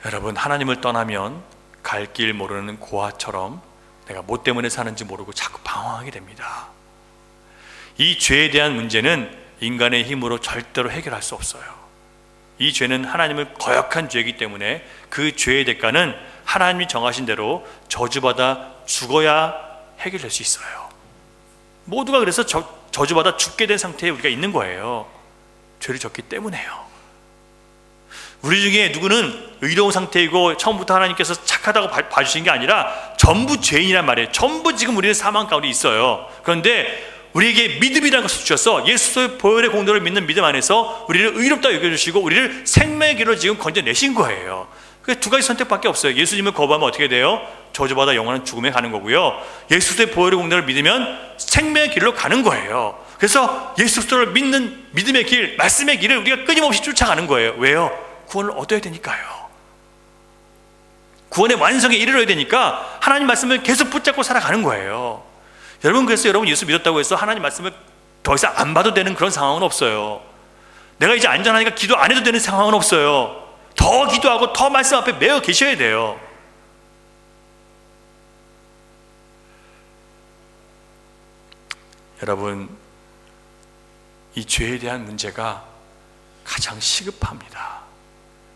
여러분, 하나님을 떠나면 갈 길 모르는 고아처럼 내가 뭐 때문에 사는지 모르고 자꾸 방황하게 됩니다. 이 죄에 대한 문제는 인간의 힘으로 절대로 해결할 수 없어요. 이 죄는 하나님을 거역한 죄이기 때문에 그 죄의 대가는 하나님이 정하신 대로 저주받아 죽어야 해결될 수 있어요. 모두가 그래서 저주받아 죽게 된 상태에 우리가 있는 거예요. 죄를 졌기 때문에요. 우리 중에 누구는 의로운 상태이고 처음부터 하나님께서 착하다고 봐주신 게 아니라 전부 죄인이란 말이에요. 전부 지금 우리는 사망 가운데 있어요. 그런데 우리에게 믿음이라는 것을 주셔서 예수의 보혈의 공로를 믿는 믿음 안에서 우리를 의롭다 여겨주시고 우리를 생명의 길로 지금 건져내신 거예요. 그 두 가지 선택밖에 없어요. 예수님을 거부하면 어떻게 돼요? 저주받아 영원한 죽음에 가는 거고요, 예수의 보혈의 공로를 믿으면 생명의 길로 가는 거예요. 그래서 예수 그리스도를 믿는 믿음의 길, 말씀의 길을 우리가 끊임없이 쫓아가는 거예요. 왜요? 구원을 얻어야 되니까요. 구원의 완성에 이르러야 되니까 하나님 말씀을 계속 붙잡고 살아가는 거예요. 여러분, 그래서 여러분 예수 믿었다고 해서 하나님 말씀을 더 이상 안 봐도 되는 그런 상황은 없어요. 내가 이제 안전하니까 기도 안 해도 되는 상황은 없어요. 더 기도하고 더 말씀 앞에 매여 계셔야 돼요. 여러분, 이 죄에 대한 문제가 가장 시급합니다.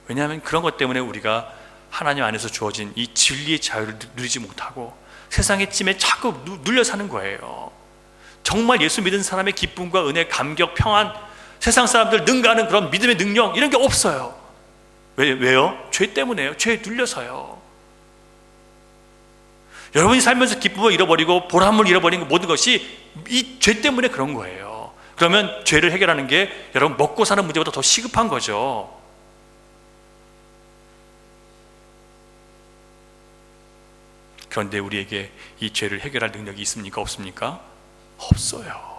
왜냐하면 그런 것 때문에 우리가 하나님 안에서 주어진 이 진리의 자유를 누리지 못하고 세상의 찜에 자꾸 눌려 사는 거예요. 정말 예수 믿은 사람의 기쁨과 은혜, 감격, 평안, 세상 사람들 능가하는 그런 믿음의 능력, 이런 게 없어요. 왜요? 죄 때문에요. 죄에 눌려서요. 여러분이 살면서 기쁨을 잃어버리고 보람을 잃어버린 모든 것이 이 죄 때문에 그런 거예요. 그러면 죄를 해결하는 게 여러분 먹고 사는 문제보다 더 시급한 거죠. 그런데 우리에게 이 죄를 해결할 능력이 있습니까? 없습니까? 없어요.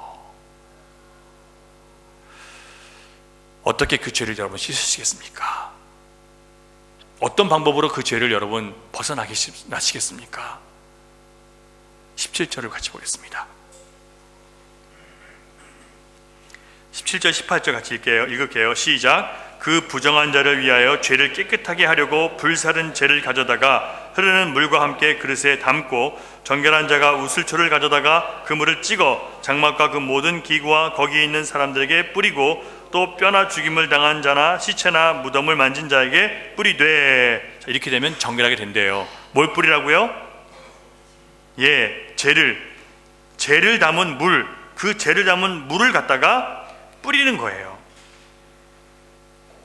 어떻게 그 죄를 여러분 씻으시겠습니까? 어떤 방법으로 그 죄를 여러분 벗어나시겠습니까? 17절을 같이 보겠습니다. 17절 18절 같이 읽을게요. 시작. 그 부정한 자를 위하여 죄를 깨끗하게 하려고 불사른 재를 가져다가 흐르는 물과 함께 그릇에 담고 정결한 자가 우슬초를 가져다가 그 물을 찍어 장막과 그 모든 기구와 거기에 있는 사람들에게 뿌리고 또 뼈나 죽임을 당한 자나 시체나 무덤을 만진 자에게 뿌리되. 자, 이렇게 되면 정결하게 된대요. 뭘 뿌리라고요? 죄를 담은 물, 그 죄를 담은 물을 갖다가 뿌리는 거예요.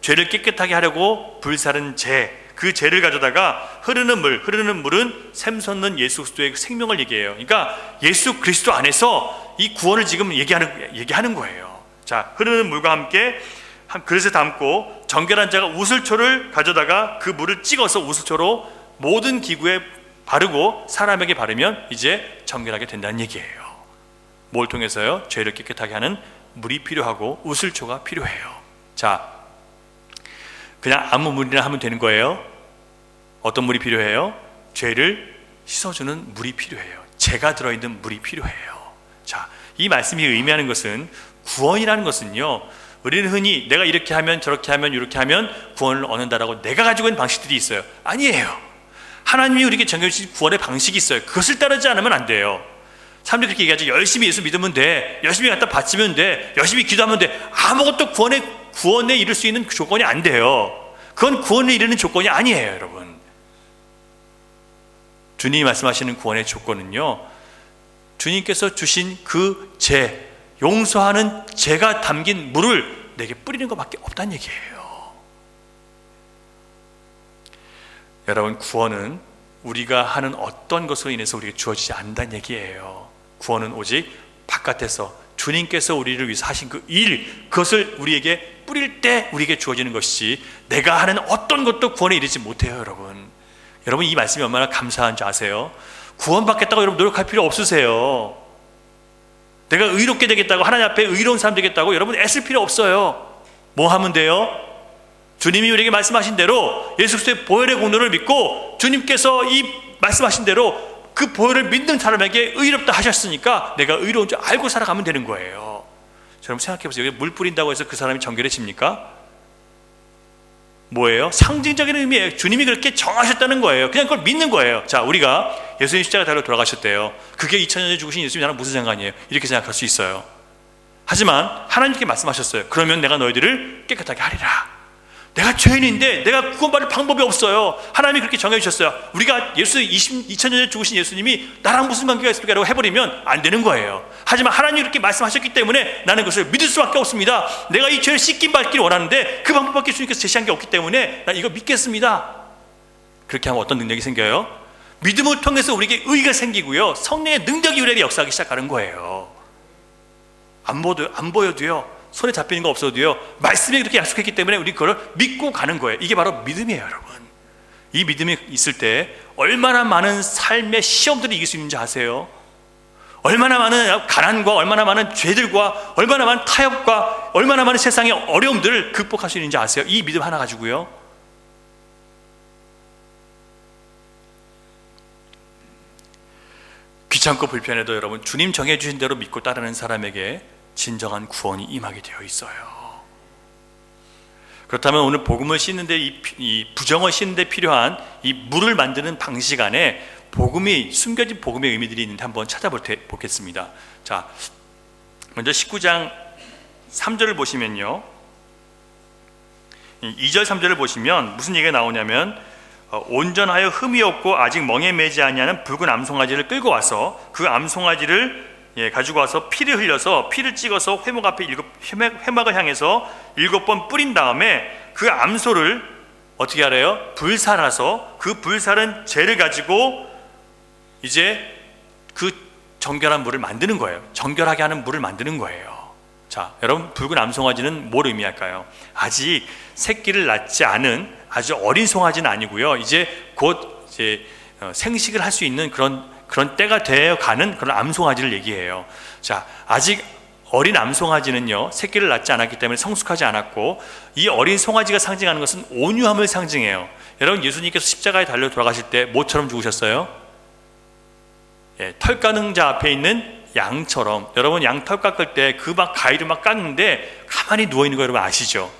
죄를 깨끗하게 하려고 불사른 재, 그 죄를 가져다가 흐르는 물은 샘솟는 예수 그리스도의 생명을 얘기해요. 그러니까 예수 그리스도 안에서 이 구원을 지금 얘기하는 거예요. 자, 흐르는 물과 함께 한 그릇에 담고 정결한 자가 우슬초를 가져다가 그 물을 찍어서 우슬초로 모든 기구에 바르고 사람에게 바르면 이제 정결하게 된다는 얘기예요. 뭘 통해서요? 죄를 깨끗하게 하는 물이 필요하고 우슬초가 필요해요. 자, 그냥 아무 물이나 하면 되는 거예요? 어떤 물이 필요해요? 죄를 씻어주는 물이 필요해요. 죄가 들어있는 물이 필요해요. 자, 이 말씀이 의미하는 것은, 구원이라는 것은요, 우리는 흔히 내가 이렇게 하면 저렇게 하면 이렇게 하면 구원을 얻는다라고 내가 가지고 있는 방식들이 있어요. 아니에요. 하나님이 우리에게 정해주신 구원의 방식이 있어요. 그것을 따르지 않으면 안 돼요. 사람들이 그렇게 얘기하죠. 열심히 예수 믿으면 돼, 열심히 갖다 바치면 돼, 열심히 기도하면 돼. 아무것도 구원에 이를 수 있는 조건이 안 돼요. 그건 구원에 이르는 조건이 아니에요. 여러분, 주님이 말씀하시는 구원의 조건은요, 주님께서 주신 그 죄, 용서하는 죄가 담긴 물을 내게 뿌리는 것밖에 없다는 얘기예요. 여러분, 구원은 우리가 하는 어떤 것으로 인해서 우리에게 주어지지 않는다는 얘기예요. 구원은 오직 바깥에서 주님께서 우리를 위해서 하신 그 일, 그것을 우리에게 뿌릴 때 우리에게 주어지는 것이지, 내가 하는 어떤 것도 구원에 이르지 못해요. 여러분, 이 말씀이 얼마나 감사한 줄 아세요? 구원받겠다고 여러분 노력할 필요 없으세요. 내가 의롭게 되겠다고, 하나님 앞에 의로운 사람 되겠다고 여러분 애쓸 필요 없어요. 뭐 하면 돼요? 주님이 우리에게 말씀하신 대로 예수 그리스도의 보혈의 공로를 믿고 주님께서 이 말씀하신 대로 그 보혈을 믿는 사람에게 의롭다 하셨으니까 내가 의로운 줄 알고 살아가면 되는 거예요. 여러분 생각해보세요. 여기 물 뿌린다고 해서 그 사람이 정결해집니까? 뭐예요? 상징적인 의미예요. 주님이 그렇게 정하셨다는 거예요. 그냥 그걸 믿는 거예요. 자, 우리가 예수님 십자가 달려 돌아가셨대요. 그게 2000년에 죽으신 예수님이 나랑 무슨 상관이에요? 이렇게 생각할 수 있어요. 하지만 하나님께 말씀하셨어요. 그러면 내가 너희들을 깨끗하게 하리라. 내가 죄인인데 내가 구원받을 방법이 없어요. 하나님이 그렇게 정해 주셨어요. 우리가 2000년 전에 죽으신 예수님이 나랑 무슨 관계가 있을까 라고 해버리면 안 되는 거예요. 하지만 하나님이 그렇게 말씀하셨기 때문에 나는 그것을 믿을 수밖에 없습니다. 내가 이 죄를 씻김 받기를 원하는데 그 방법밖에 주님께서 제시한 게 없기 때문에 난 이거 믿겠습니다. 그렇게 하면 어떤 능력이 생겨요? 믿음을 통해서 우리에게 의가 생기고요, 성령의 능력이 우리에게 역사하기 시작하는 거예요. 안 보여도요, 손에 잡히는 거 없어도요, 말씀이 그렇게 약속했기 때문에 우리 그걸 믿고 가는 거예요. 이게 바로 믿음이에요, 여러분. 이 믿음이 있을 때 얼마나 많은 삶의 시험들을 이길 수 있는지 아세요? 얼마나 많은 가난과 얼마나 많은 죄들과 얼마나 많은 타협과 얼마나 많은 세상의 어려움들을 극복할 수 있는지 아세요? 이 믿음 하나 가지고요. 귀찮고 불편해도 여러분, 주님 정해주신 대로 믿고 따르는 사람에게 진정한 구원이 임하게 되어 있어요. 그렇다면 오늘 복음을 씻는데 이 부정을 씻는데 필요한 이 물을 만드는 방식 안에 숨겨진 복음의 의미들이 있는데 한번 찾아보겠습니다. 자, 먼저 19장 3절을 보시면요, 2절 3절을 보시면 무슨 얘기가 나오냐면, 온전하여 흠이 없고 아직 멍에 매지 아니하는 붉은 암송아지를 끌고 와서 그 암송아지를 가지고 와서 피를 흘려서 피를 찍어서 회막 앞에 회막을 향해서 7번 뿌린 다음에 그 암소를 어떻게 하래요? 불살아서 그 불살은 죄를 가지고 이제 그 정결한 물을 만드는 거예요. 정결하게 하는 물을 만드는 거예요. 자, 여러분, 붉은 암송아지는 뭘 의미할까요? 아직 새끼를 낳지 않은 아주 어린 송아지는 아니고요, 이제 곧 생식을 할 수 있는 그런 때가 되어 가는 그런 암송아지를 얘기해요. 자, 아직 어린 암송아지는요, 새끼를 낳지 않았기 때문에 성숙하지 않았고, 이 어린 송아지가 상징하는 것은 온유함을 상징해요. 여러분, 예수님께서 십자가에 달려 돌아가실 때 뭐처럼 죽으셨어요? 털 까는 자 앞에 있는 양처럼. 여러분, 양 털 깎을 때 그 막 가위로 막 깎는데 가만히 누워 있는 거 여러분 아시죠?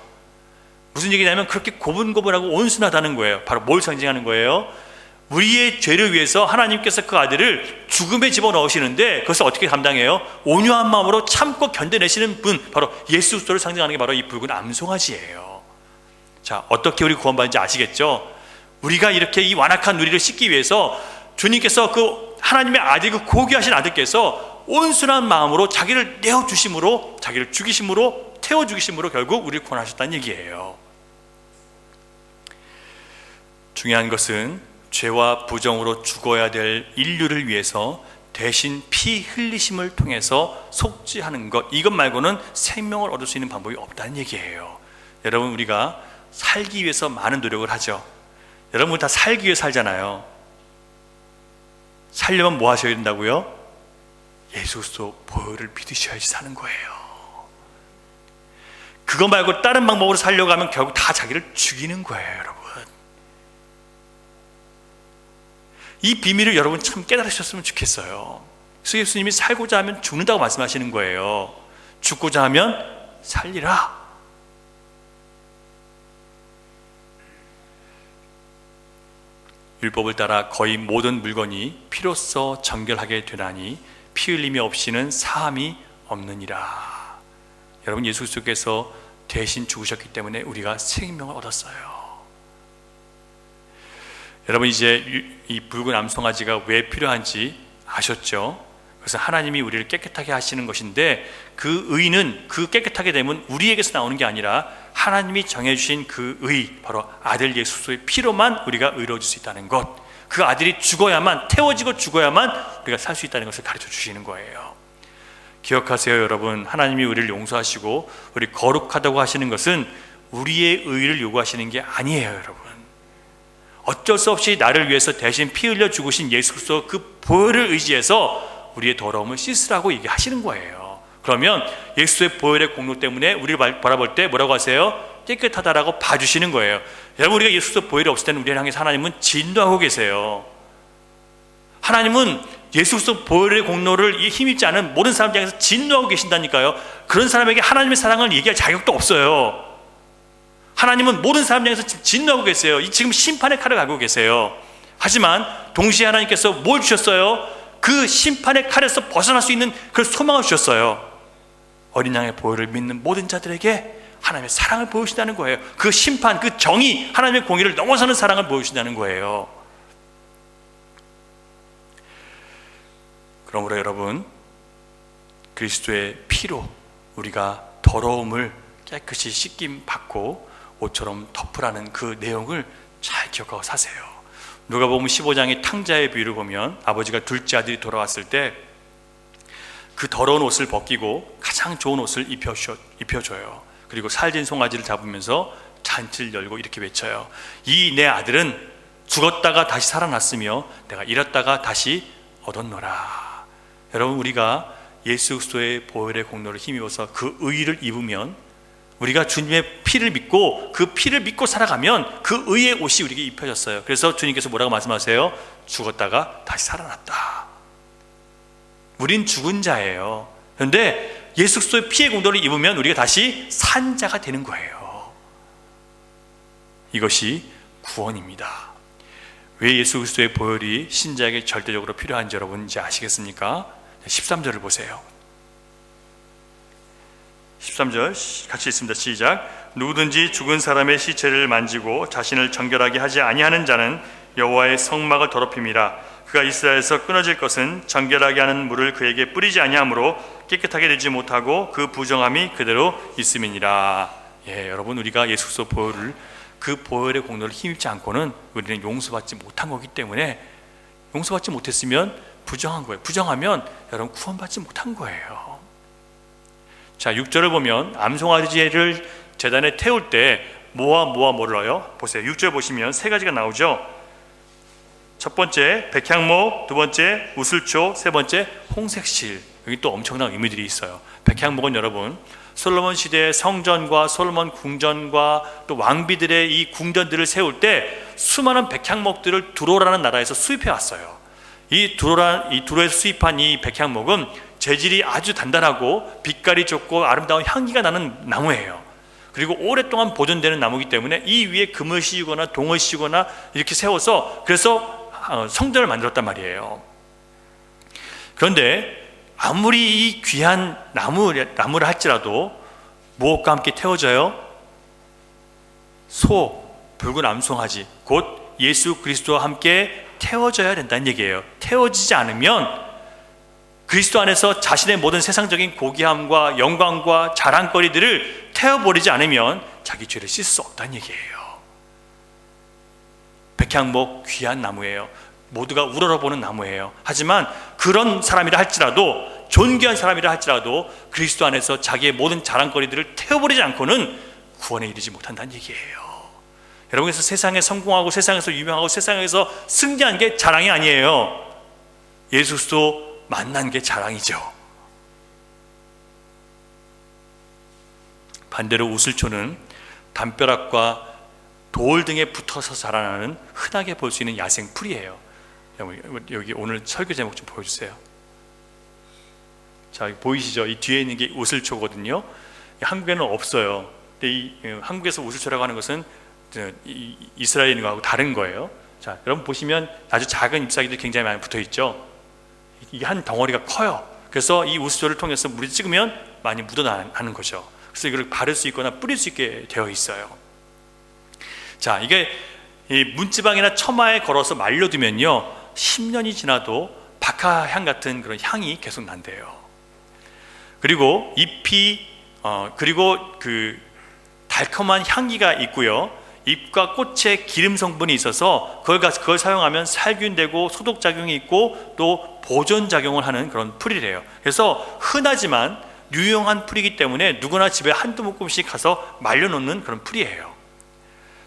무슨 얘기냐면 그렇게 고분고분하고 온순하다는 거예요. 바로 뭘 상징하는 거예요? 우리의 죄를 위해서 하나님께서 그 아들을 죽음에 집어넣으시는데 그것을 어떻게 감당해요? 온유한 마음으로 참고 견뎌내시는 분, 바로 예수 그리스도를 상징하는 게 바로 이 붉은 암송아지예요. 자, 어떻게 우리 구원받는지 아시겠죠? 우리가 이렇게 이 완악한 우리를 씻기 위해서 주님께서 그 하나님의 아들, 그 고귀하신 아들께서 온순한 마음으로 자기를 내어주심으로, 자기를 죽이심으로, 태워 죽이심으로 결국 우리를 구원하셨다는 얘기예요. 중요한 것은 죄와 부정으로 죽어야 될 인류를 위해서 대신 피 흘리심을 통해서 속죄하는 것, 이것 말고는 생명을 얻을 수 있는 방법이 없다는 얘기예요. 여러분, 우리가 살기 위해서 많은 노력을 하죠. 여러분 다 살기 위해 살잖아요. 살려면 뭐 하셔야 된다고요? 예수 그리스도 보혈을 믿으셔야지 사는 거예요. 그거 말고 다른 방법으로 살려고 하면 결국 다 자기를 죽이는 거예요, 여러분. 이 비밀을 여러분 참 깨달으셨으면 좋겠어요. 그래서 예수님이 살고자 하면 죽는다고 말씀하시는 거예요. 죽고자 하면 살리라. 율법을 따라 거의 모든 물건이 피로써 정결하게 되나니 피 흘림이 없이는 사함이 없느니라. 여러분, 예수 그리스도께서 대신 죽으셨기 때문에 우리가 생명을 얻었어요. 여러분, 이제 이 붉은 암송아지가 왜 필요한지 아셨죠? 그래서 하나님이 우리를 깨끗하게 하시는 것인데, 그 의는, 그 깨끗하게 되면 우리에게서 나오는 게 아니라 하나님이 정해주신 그 의, 바로 아들 예수 그리스도의 피로만 우리가 의로워질 수 있다는 것, 그 아들이 죽어야만, 태워지고 죽어야만 우리가 살 수 있다는 것을 가르쳐 주시는 거예요. 기억하세요, 여러분. 하나님이 우리를 용서하시고 우리 거룩하다고 하시는 것은 우리의 의를 요구하시는 게 아니에요, 여러분. 어쩔 수 없이 나를 위해서 대신 피 흘려 죽으신 예수 그리스도 그 보혈을 의지해서 우리의 더러움을 씻으라고 얘기하시는 거예요. 그러면 예수의 보혈의 공로 때문에 우리를 바라볼 때 뭐라고 하세요? 깨끗하다라고 봐주시는 거예요. 여러분, 우리가 예수 그리스도 보혈이 없을 때는 우리를 향해서 하나님은 진노하고 계세요. 하나님은 예수 그리스도 보혈의 공로를 힘입지 않은 모든 사람들 향해서 진노하고 계신다니까요. 그런 사람에게 하나님의 사랑을 얘기할 자격도 없어요. 하나님은 모든 사람 향해서 진노하고 계세요. 지금 심판의 칼을 가지고 계세요. 하지만 동시에 하나님께서 뭘 주셨어요? 그 심판의 칼에서 벗어날 수 있는 그 소망을 주셨어요. 어린 양의 보혈을 믿는 모든 자들에게 하나님의 사랑을 보여주신다는 거예요. 그 심판, 그 정의, 하나님의 공의를 넘어서는 사랑을 보여주신다는 거예요. 그러므로 여러분, 그리스도의 피로 우리가 더러움을 깨끗이 씻김 받고 옷처럼 덮으라는 그 내용을 잘 기억하고 사세요. 누가복음 15장의 탕자의 비유를 보면 아버지가 둘째 아들이 돌아왔을 때 그 더러운 옷을 벗기고 가장 좋은 옷을 입혀줘요. 그리고 살진 송아지를 잡으면서 잔치를 열고 이렇게 외쳐요. 이 내 아들은 죽었다가 다시 살아났으며 내가 잃었다가 다시 얻었노라. 여러분, 우리가 예수 그리스도의 보혈의 공로를 힘입어서 그 의를 입으면, 우리가 주님의 피를 믿고 그 피를 믿고 살아가면 그 의의 옷이 우리에게 입혀졌어요. 그래서 주님께서 뭐라고 말씀하세요? 죽었다가 다시 살아났다. 우린 죽은 자예요. 그런데 예수 그리스도의 피의 공로를 입으면 우리가 다시 산 자가 되는 거예요. 이것이 구원입니다. 왜 예수 그리스도의 보혈이 신자에게 절대적으로 필요한지 여러분 이제 아시겠습니까? 13절을 보세요. 13절 같이 읽습니다. 시작. 누구든지 죽은 사람의 시체를 만지고 자신을 정결하게 하지 아니하는 자는 여호와의 성막을 더럽힘이라. 그가 이스라엘에서 끊어질 것은 정결하게 하는 물을 그에게 뿌리지 아니하므로 깨끗하게 되지 못하고 그 부정함이 그대로 있음이니라. 여러분, 우리가 예수 그리스도 보혈을, 그 보혈의 공로를 힘입지 않고는 우리는 용서받지 못한 거기 때문에, 용서받지 못했으면 부정한 거예요. 부정하면 여러분 구원받지 못한 거예요. 자, 6절을 보면 암송아지를 제단에 태울 때 뭐와 뭐를 넣어요? 보세요. 6절 보시면 세 가지가 나오죠. 첫 번째 백향목, 두 번째 우슬초, 세 번째 홍색실. 여기 또 엄청난 의미들이 있어요. 백향목은 여러분, 솔로몬 시대의 성전과 솔로몬 궁전과 또 왕비들의 이 궁전들을 세울 때 수많은 백향목들을 두로라는 나라에서 수입해 왔어요. 이 두로에서 수입한 이 백향목은 재질이 아주 단단하고 빛깔이 좋고 아름다운 향기가 나는 나무예요. 그리고 오랫동안 보존되는 나무이기 때문에 이 위에 금을 씌우거나 동을 씌우거나 이렇게 세워서, 그래서 성전을 만들었단 말이에요. 그런데 아무리 이 귀한 나무를 할지라도 무엇과 함께 태워져요? 붉은 암송아지, 곧 예수 그리스도와 함께 태워져야 된다는 얘기예요. 태워지지 않으면, 그리스도 안에서 자신의 모든 세상적인 고귀함과 영광과 자랑거리들을 태워버리지 않으면 자기 죄를 씻을 수 없다는 얘기예요. 백향목 귀한 나무예요. 모두가 우러러보는 나무예요. 하지만 그런 사람이라 할지라도, 존귀한 사람이라 할지라도 그리스도 안에서 자기의 모든 자랑거리들을 태워버리지 않고는 구원에 이르지 못한다는 얘기예요. 여러분께서 세상에 성공하고 세상에서 유명하고 세상에서 승리한 게 자랑이 아니에요. 예수 그리스도 만난 게 자랑이죠. 반대로 우슬초는 담벼락과 돌 등에 붙어서 자라나는 흔하게 볼 수 있는 야생 풀이에요. 여기 오늘 설교 제목 좀 보여주세요. 자, 보이시죠? 이 뒤에 있는 게 우슬초거든요. 한국에는 없어요. 근데 이 한국에서 우슬초라고 하는 것은 이스라엘인하고 다른 거예요. 자, 여러분 보시면 아주 작은 잎사귀들이 굉장히 많이 붙어 있죠. 이게 한 덩어리가 커요. 그래서 이 우슬초를 통해서 물이 찍으면 많이 묻어나는 거죠. 그래서 이걸 바를 수 있거나 뿌릴 수 있게 되어 있어요. 자, 이게 이 문지방이나 처마에 걸어서 말려두면요, 10년이 지나도 박하향 같은 그런 향이 계속 난대요. 그리고 잎이 그리고 그 달콤한 향기가 있고요, 잎과 꽃에 기름 성분이 있어서 그걸 사용하면 살균되고 소독 작용이 있고 또 보존 작용을 하는 그런 풀이래요. 그래서 흔하지만 유용한 풀이기 때문에 누구나 집에 한두 묶음씩 가서 말려놓는 그런 풀이에요.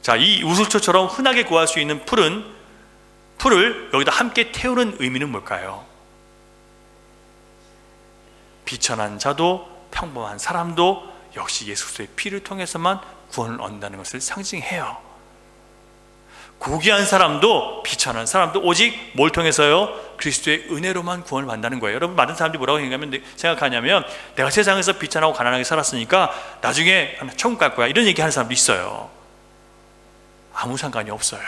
자, 이 우슬초처럼 흔하게 구할 수 있는 풀을 여기다 함께 태우는 의미는 뭘까요? 비천한 자도 평범한 사람도 역시 예수 그리스도의 피를 통해서만 구원을 얻는다는 것을 상징해요. 고귀한 사람도 비천한 사람도 오직 뭘 통해서요? 그리스도의 은혜로만 구원을 받는다는 거예요. 여러분, 많은 사람들이 뭐라고 생각하냐면 내가 세상에서 비천하고 가난하게 살았으니까 나중에 천국 갈 거야, 이런 얘기하는 사람도 있어요. 아무 상관이 없어요.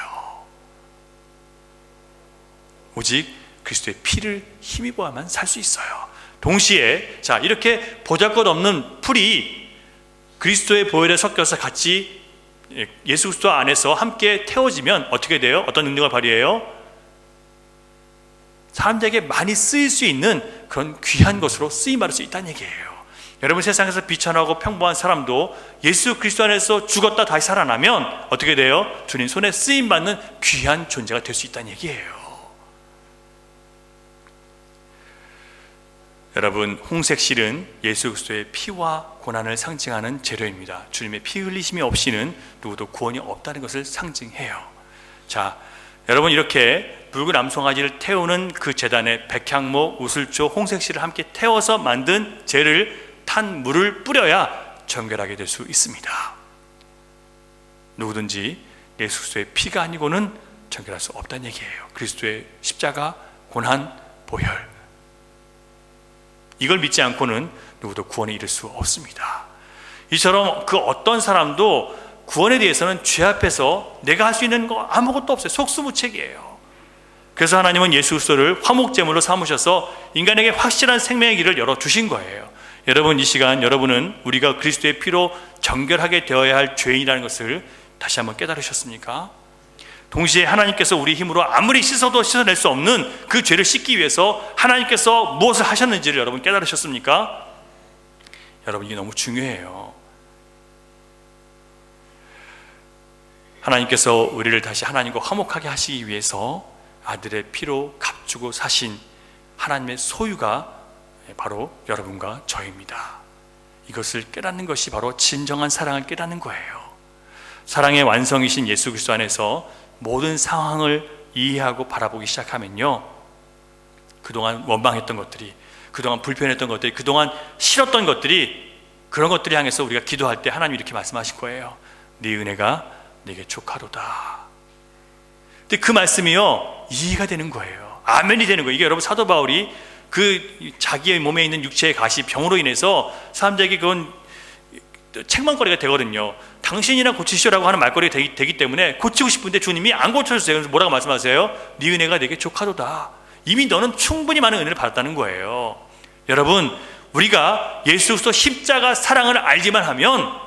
오직 그리스도의 피를 힘입어야만 살 수 있어요. 동시에 자, 이렇게 보잘것없는 풀이 그리스도의 보혈에 섞여서 같이 예수 그리스도 안에서 함께 태워지면 어떻게 돼요? 어떤 능력을 발휘해요? 사람들에게 많이 쓰일 수 있는 그런 귀한 것으로 쓰임받을 수 있다는 얘기예요. 여러분, 세상에서 비천하고 평범한 사람도 예수 그리스도 안에서 죽었다 다시 살아나면 어떻게 돼요? 주님 손에 쓰임받는 귀한 존재가 될 수 있다는 얘기예요. 여러분, 홍색 실은 예수 그리스도의 피와 고난을 상징하는 재료입니다. 주님의 피 흘리심이 없이는 누구도 구원이 없다는 것을 상징해요. 자, 여러분, 이렇게 붉은 암송아지를 태우는 그 제단에 백향목, 우슬초, 홍색 실을 함께 태워서 만든 재를 탄 물을 뿌려야 정결하게 될 수 있습니다. 누구든지 예수 그리스도의 피가 아니고는 정결할 수 없다는 얘기예요. 그리스도의 십자가, 고난, 보혈, 이걸 믿지 않고는 누구도 구원에 이를 수 없습니다. 이처럼 그 어떤 사람도 구원에 대해서는 죄 앞에서 내가 할 수 있는 거 아무것도 없어요. 속수무책이에요. 그래서 하나님은 예수 그리스도를 화목제물로 삼으셔서 인간에게 확실한 생명의 길을 열어주신 거예요. 여러분, 이 시간 여러분은 우리가 그리스도의 피로 정결하게 되어야 할 죄인이라는 것을 다시 한번 깨달으셨습니까? 동시에 하나님께서 우리 힘으로 아무리 씻어도 씻어낼 수 없는 그 죄를 씻기 위해서 하나님께서 무엇을 하셨는지를 여러분 깨달으셨습니까? 여러분, 이게 너무 중요해요. 하나님께서 우리를 다시 하나님과 화목하게 하시기 위해서 아들의 피로 값주고 사신 하나님의 소유가 바로 여러분과 저입니다. 이것을 깨닫는 것이 바로 진정한 사랑을 깨닫는 거예요. 사랑의 완성이신 예수 그리스도 안에서 모든 상황을 이해하고 바라보기 시작하면요, 그동안 원망했던 것들이, 그동안 불편했던 것들이, 그동안 싫었던 것들이, 그런 것들을 향해서 우리가 기도할 때 하나님이 이렇게 말씀하실 거예요. 네 은혜가 내게 족하도다. 근데 그 말씀이요, 이해가 되는 거예요. 아멘이 되는 거예요. 이게 여러분, 사도 바울이 그 자기의 몸에 있는 육체의 가시, 병으로 인해서 사람들에게 그건 책망거리가 되거든요. 당신이나 고치시오라고 하는 말거리가 되기 때문에 고치고 싶은데 주님이 안 고쳐주세요. 그래서 뭐라고 말씀하세요? 네 은혜가 내게 족하도다. 이미 너는 충분히 많은 은혜를 받았다는 거예요. 여러분, 우리가 예수 그리스도 십자가 사랑을 알기만 하면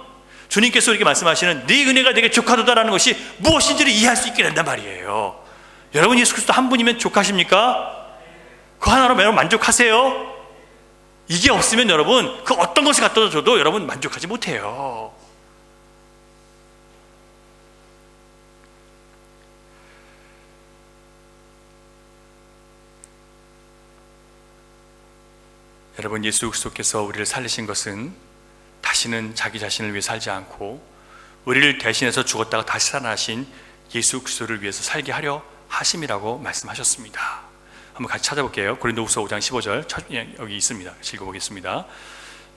주님께서 우리에게 말씀하시는 네 은혜가 내게 족하도다라는 것이 무엇인지를 이해할 수 있게 된단 말이에요. 여러분, 예수 그리스도 한 분이면 족하십니까? 그 하나로 여러분 만족하세요? 이게 없으면 여러분, 그 어떤 것을 갖다 줘도 여러분 만족하지 못해요. 여러분, 예수 그리스도께서 우리를 살리신 것은 다시는 자기 자신을 위해 살지 않고 우리를 대신해서 죽었다가 다시 살아나신 예수 그리스도를 위해서 살게 하려 하심이라고 말씀하셨습니다. 한번 같이 찾아볼게요. 고린도후서 5장 15절 여기 있습니다. 같이 읽어보겠습니다.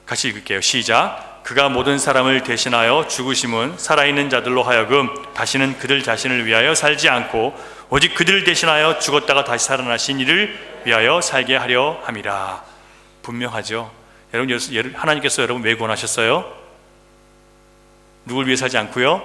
같이 읽을게요. 시작. 그가 모든 사람을 대신하여 죽으심은 살아있는 자들로 하여금 다시는 그들 자신을 위하여 살지 않고 오직 그들을 대신하여 죽었다가 다시 살아나신 이를 위하여 살게 하려 함이라. 분명하죠. 여러분, 하나님께서 여러분 왜 구원하셨어요? 누굴 위해 살지 않고요?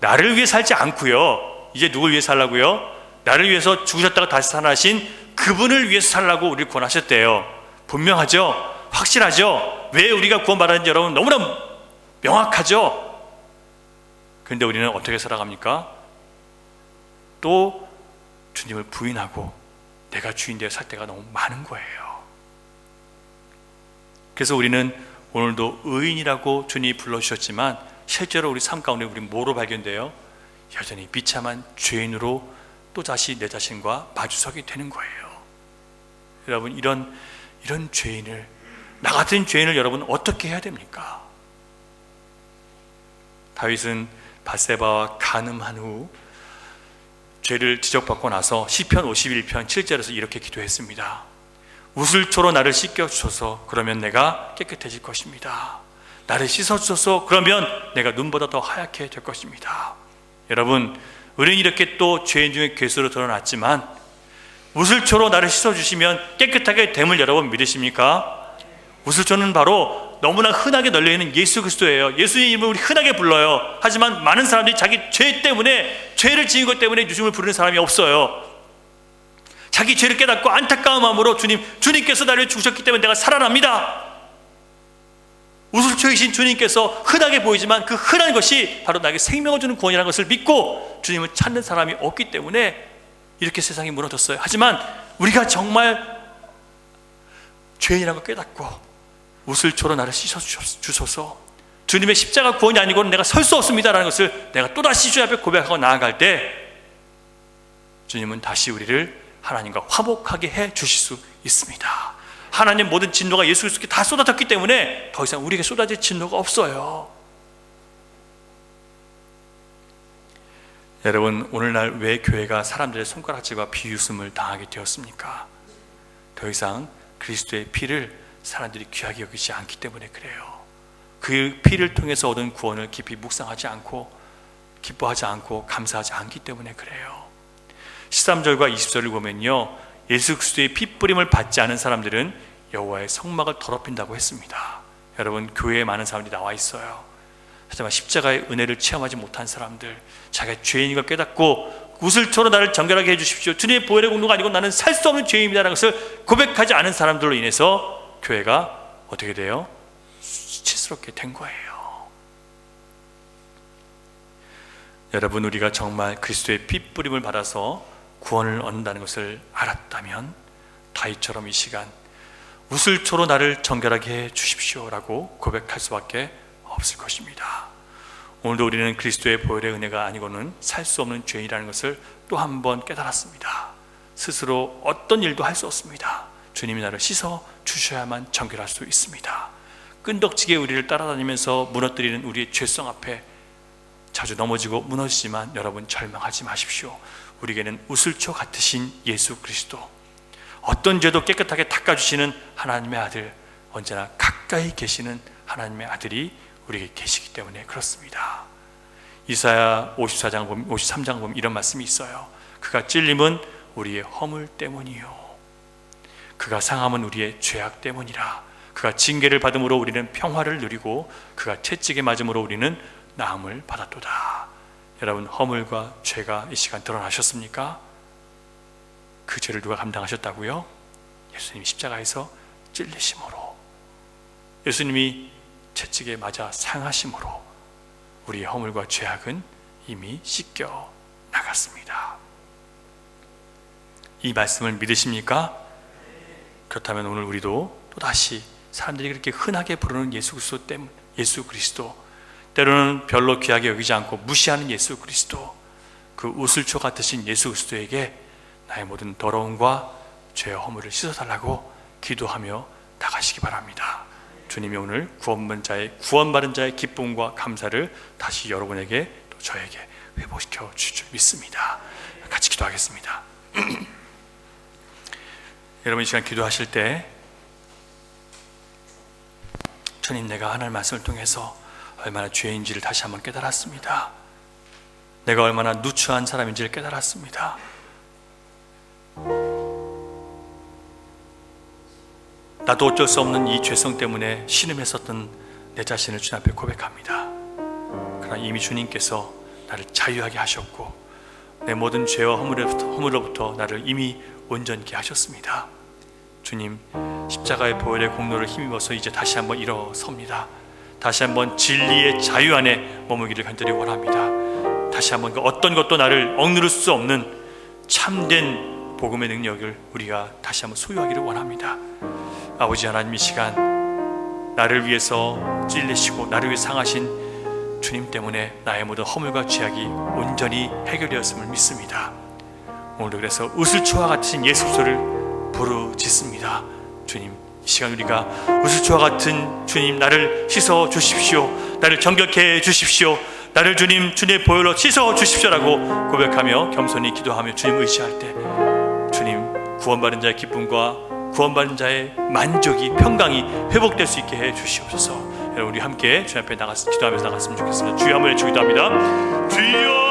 나를 위해 살지 않고요. 이제 누굴 위해 살라고요? 나를 위해서 죽으셨다가 다시 살아나신 그분을 위해서 살라고 우리를 구원하셨대요. 분명하죠? 확실하죠? 왜 우리가 구원받았는지 여러분 너무나 명확하죠? 그런데 우리는 어떻게 살아갑니까? 또 주님을 부인하고 내가 주인 되어 살 때가 너무 많은 거예요. 그래서 우리는 오늘도 의인이라고 주님이 불러주셨지만 실제로 우리 삶 가운데 우리 뭐로 발견돼요? 여전히 비참한 죄인으로 또다시 내 자신과 마주서게 되는 거예요. 여러분, 이런 죄인을, 나 같은 죄인을 여러분 어떻게 해야 됩니까? 다윗은 밧세바와 간음한 후 죄를 지적받고 나서 시편 51편 7절에서 이렇게 기도했습니다. 우슬초로 나를 씻겨주소서. 그러면 내가 깨끗해질 것입니다. 나를 씻어주소서. 그러면 내가 눈보다 더 하얗게 될 것입니다. 여러분, 우리는 이렇게 또 죄인 중에 괴수로 드러났지만 우슬초로 나를 씻어주시면 깨끗하게 됨을 여러분 믿으십니까? 우슬초는 바로 너무나 흔하게 널려있는 예수 그리스도예요. 예수님 이름을 우리 흔하게 불러요. 하지만 많은 사람들이 자기 죄 때문에, 죄를 지은 것 때문에 예수님을 부르는 사람이 없어요. 자기 죄를 깨닫고 안타까운 마음으로 주님께서 나를 죽으셨기 때문에 내가 살아납니다. 우슬초이신 주님께서 흔하게 보이지만 그 흔한 것이 바로 나에게 생명을 주는 구원이라는 것을 믿고 주님을 찾는 사람이 없기 때문에 이렇게 세상이 무너졌어요. 하지만 우리가 정말 죄인이라는 걸 깨닫고 우슬초로 나를 씻어주셔서 주님의 십자가 구원이 아니고는 내가 설 수 없습니다라는 것을 내가 또다시 주님 앞에 고백하고 나아갈 때 주님은 다시 우리를 하나님과 화목하게 해 주실 수 있습니다. 하나님 모든 진노가 예수 그리스도께 다 쏟아졌기 때문에 더 이상 우리에게 쏟아질 진노가 없어요. 여러분, 오늘날 왜 교회가 사람들의 손가락질과 비웃음을 당하게 되었습니까? 더 이상 그리스도의 피를 사람들이 귀하게 여기지 않기 때문에 그래요. 그 피를 통해서 얻은 구원을 깊이 묵상하지 않고 기뻐하지 않고 감사하지 않기 때문에 그래요. 13절과 20절을 보면요, 예수 그리스도의 피 뿌림을 받지 않은 사람들은 여호와의 성막을 더럽힌다고 했습니다. 여러분, 교회에 많은 사람들이 나와 있어요. 하지만 십자가의 은혜를 체험하지 못한 사람들, 자기가 죄인인 걸 깨닫고 우슬초로 나를 정결하게 해주십시오, 주님의 보혈의 공로가 아니고 나는 살 수 없는 죄인입니다라는 것을 고백하지 않은 사람들로 인해서 교회가 어떻게 돼요? 수치스럽게 된 거예요. 여러분, 우리가 정말 그리스도의 피 뿌림을 받아서 구원을 얻는다는 것을 알았다면 다윗처럼 이 시간 우슬초로 나를 정결하게 해 주십시오라고 고백할 수밖에 없을 것입니다. 오늘도 우리는 그리스도의 보혈의 은혜가 아니고는 살 수 없는 죄인이라는 것을 또 한 번 깨달았습니다. 스스로 어떤 일도 할 수 없습니다. 주님이 나를 씻어 주셔야만 정결할 수 있습니다. 끈덕지게 우리를 따라다니면서 무너뜨리는 우리의 죄성 앞에 자주 넘어지고 무너지지만 여러분, 절망하지 마십시오. 우리에게는 우슬초 같으신 예수 그리스도, 어떤 죄도 깨끗하게 닦아주시는 하나님의 아들, 언제나 가까이 계시는 하나님의 아들이 우리에게 계시기 때문에 그렇습니다. 이사야 53장 보면 이런 말씀이 있어요. 그가 찔림은 우리의 허물 때문이요, 그가 상함은 우리의 죄악 때문이라. 그가 징계를 받음으로 우리는 평화를 누리고 그가 채찍에 맞음으로 우리는 나음을 받았도다. 여러분, 허물과 죄가 이 시간 드러나셨습니까? 그 죄를 누가 감당하셨다고요? 예수님이 십자가에서 찔리심으로, 예수님이 채찍에 맞아 상하심으로 우리의 허물과 죄악은 이미 씻겨 나갔습니다. 이 말씀을 믿으십니까? 그렇다면 오늘 우리도 또다시 사람들이 그렇게 흔하게 부르는 예수 그리스도, 때로는 별로 귀하게 여기지 않고 무시하는 예수 그리스도, 그 우슬초 같으신 예수 그리스도에게 나의 모든 더러움과 죄와 허물을 씻어달라고 기도하며 나가시기 바랍니다. 주님이 오늘 구원받은 자의 기쁨과 감사를 다시 여러분에게 또 저에게 회복시켜 주실 줄 믿습니다. 같이 기도하겠습니다. 여러분, 이 시간 기도하실 때 주님, 내가 하나님의 말씀을 통해서 얼마나 죄인지를 다시 한번 깨달았습니다. 내가 얼마나 누추한 사람인지를 깨달았습니다. 나도 어쩔 수 없는 이 죄성 때문에 신음했었던 내 자신을 주님 앞에 고백합니다. 그러나 이미 주님께서 나를 자유하게 하셨고 내 모든 죄와 허물로부터 나를 이미 온전케 하셨습니다. 주님, 십자가의 보혈의 공로를 힘입어서 이제 다시 한번 일어섭니다. 다시 한번 진리의 자유 안에 머물기를 간절히 원합니다. 다시 한번 그 어떤 것도 나를 억누를 수 없는 참된 복음의 능력을 우리가 다시 한번 소유하기를 원합니다. 아버지 하나님, 이 시간 나를 위해서 찔리시고 나를 위해 상하신 주님 때문에 나의 모든 허물과 죄악이 온전히 해결되었음을 믿습니다. 오늘도 그래서 우슬초와 같은 예수소를 부르짖습니다. 주님, 이 시간 우리가 우슬초와 같은 주님, 나를 씻어 주십시오, 나를 정결케 해 주십시오, 나를 주님의 보혈로 씻어 주십시오라고 고백하며 겸손히 기도하며 주님 의지할 때 주님, 구원받은 자의 기쁨과 구원받은 자의 만족이, 평강이 회복될 수 있게 해 주시옵소서. 여러분, 우리 함께 주님 앞에 기도하면서 나갔으면 좋겠습니다. 주여 한번 외치고 기도합니다. 주여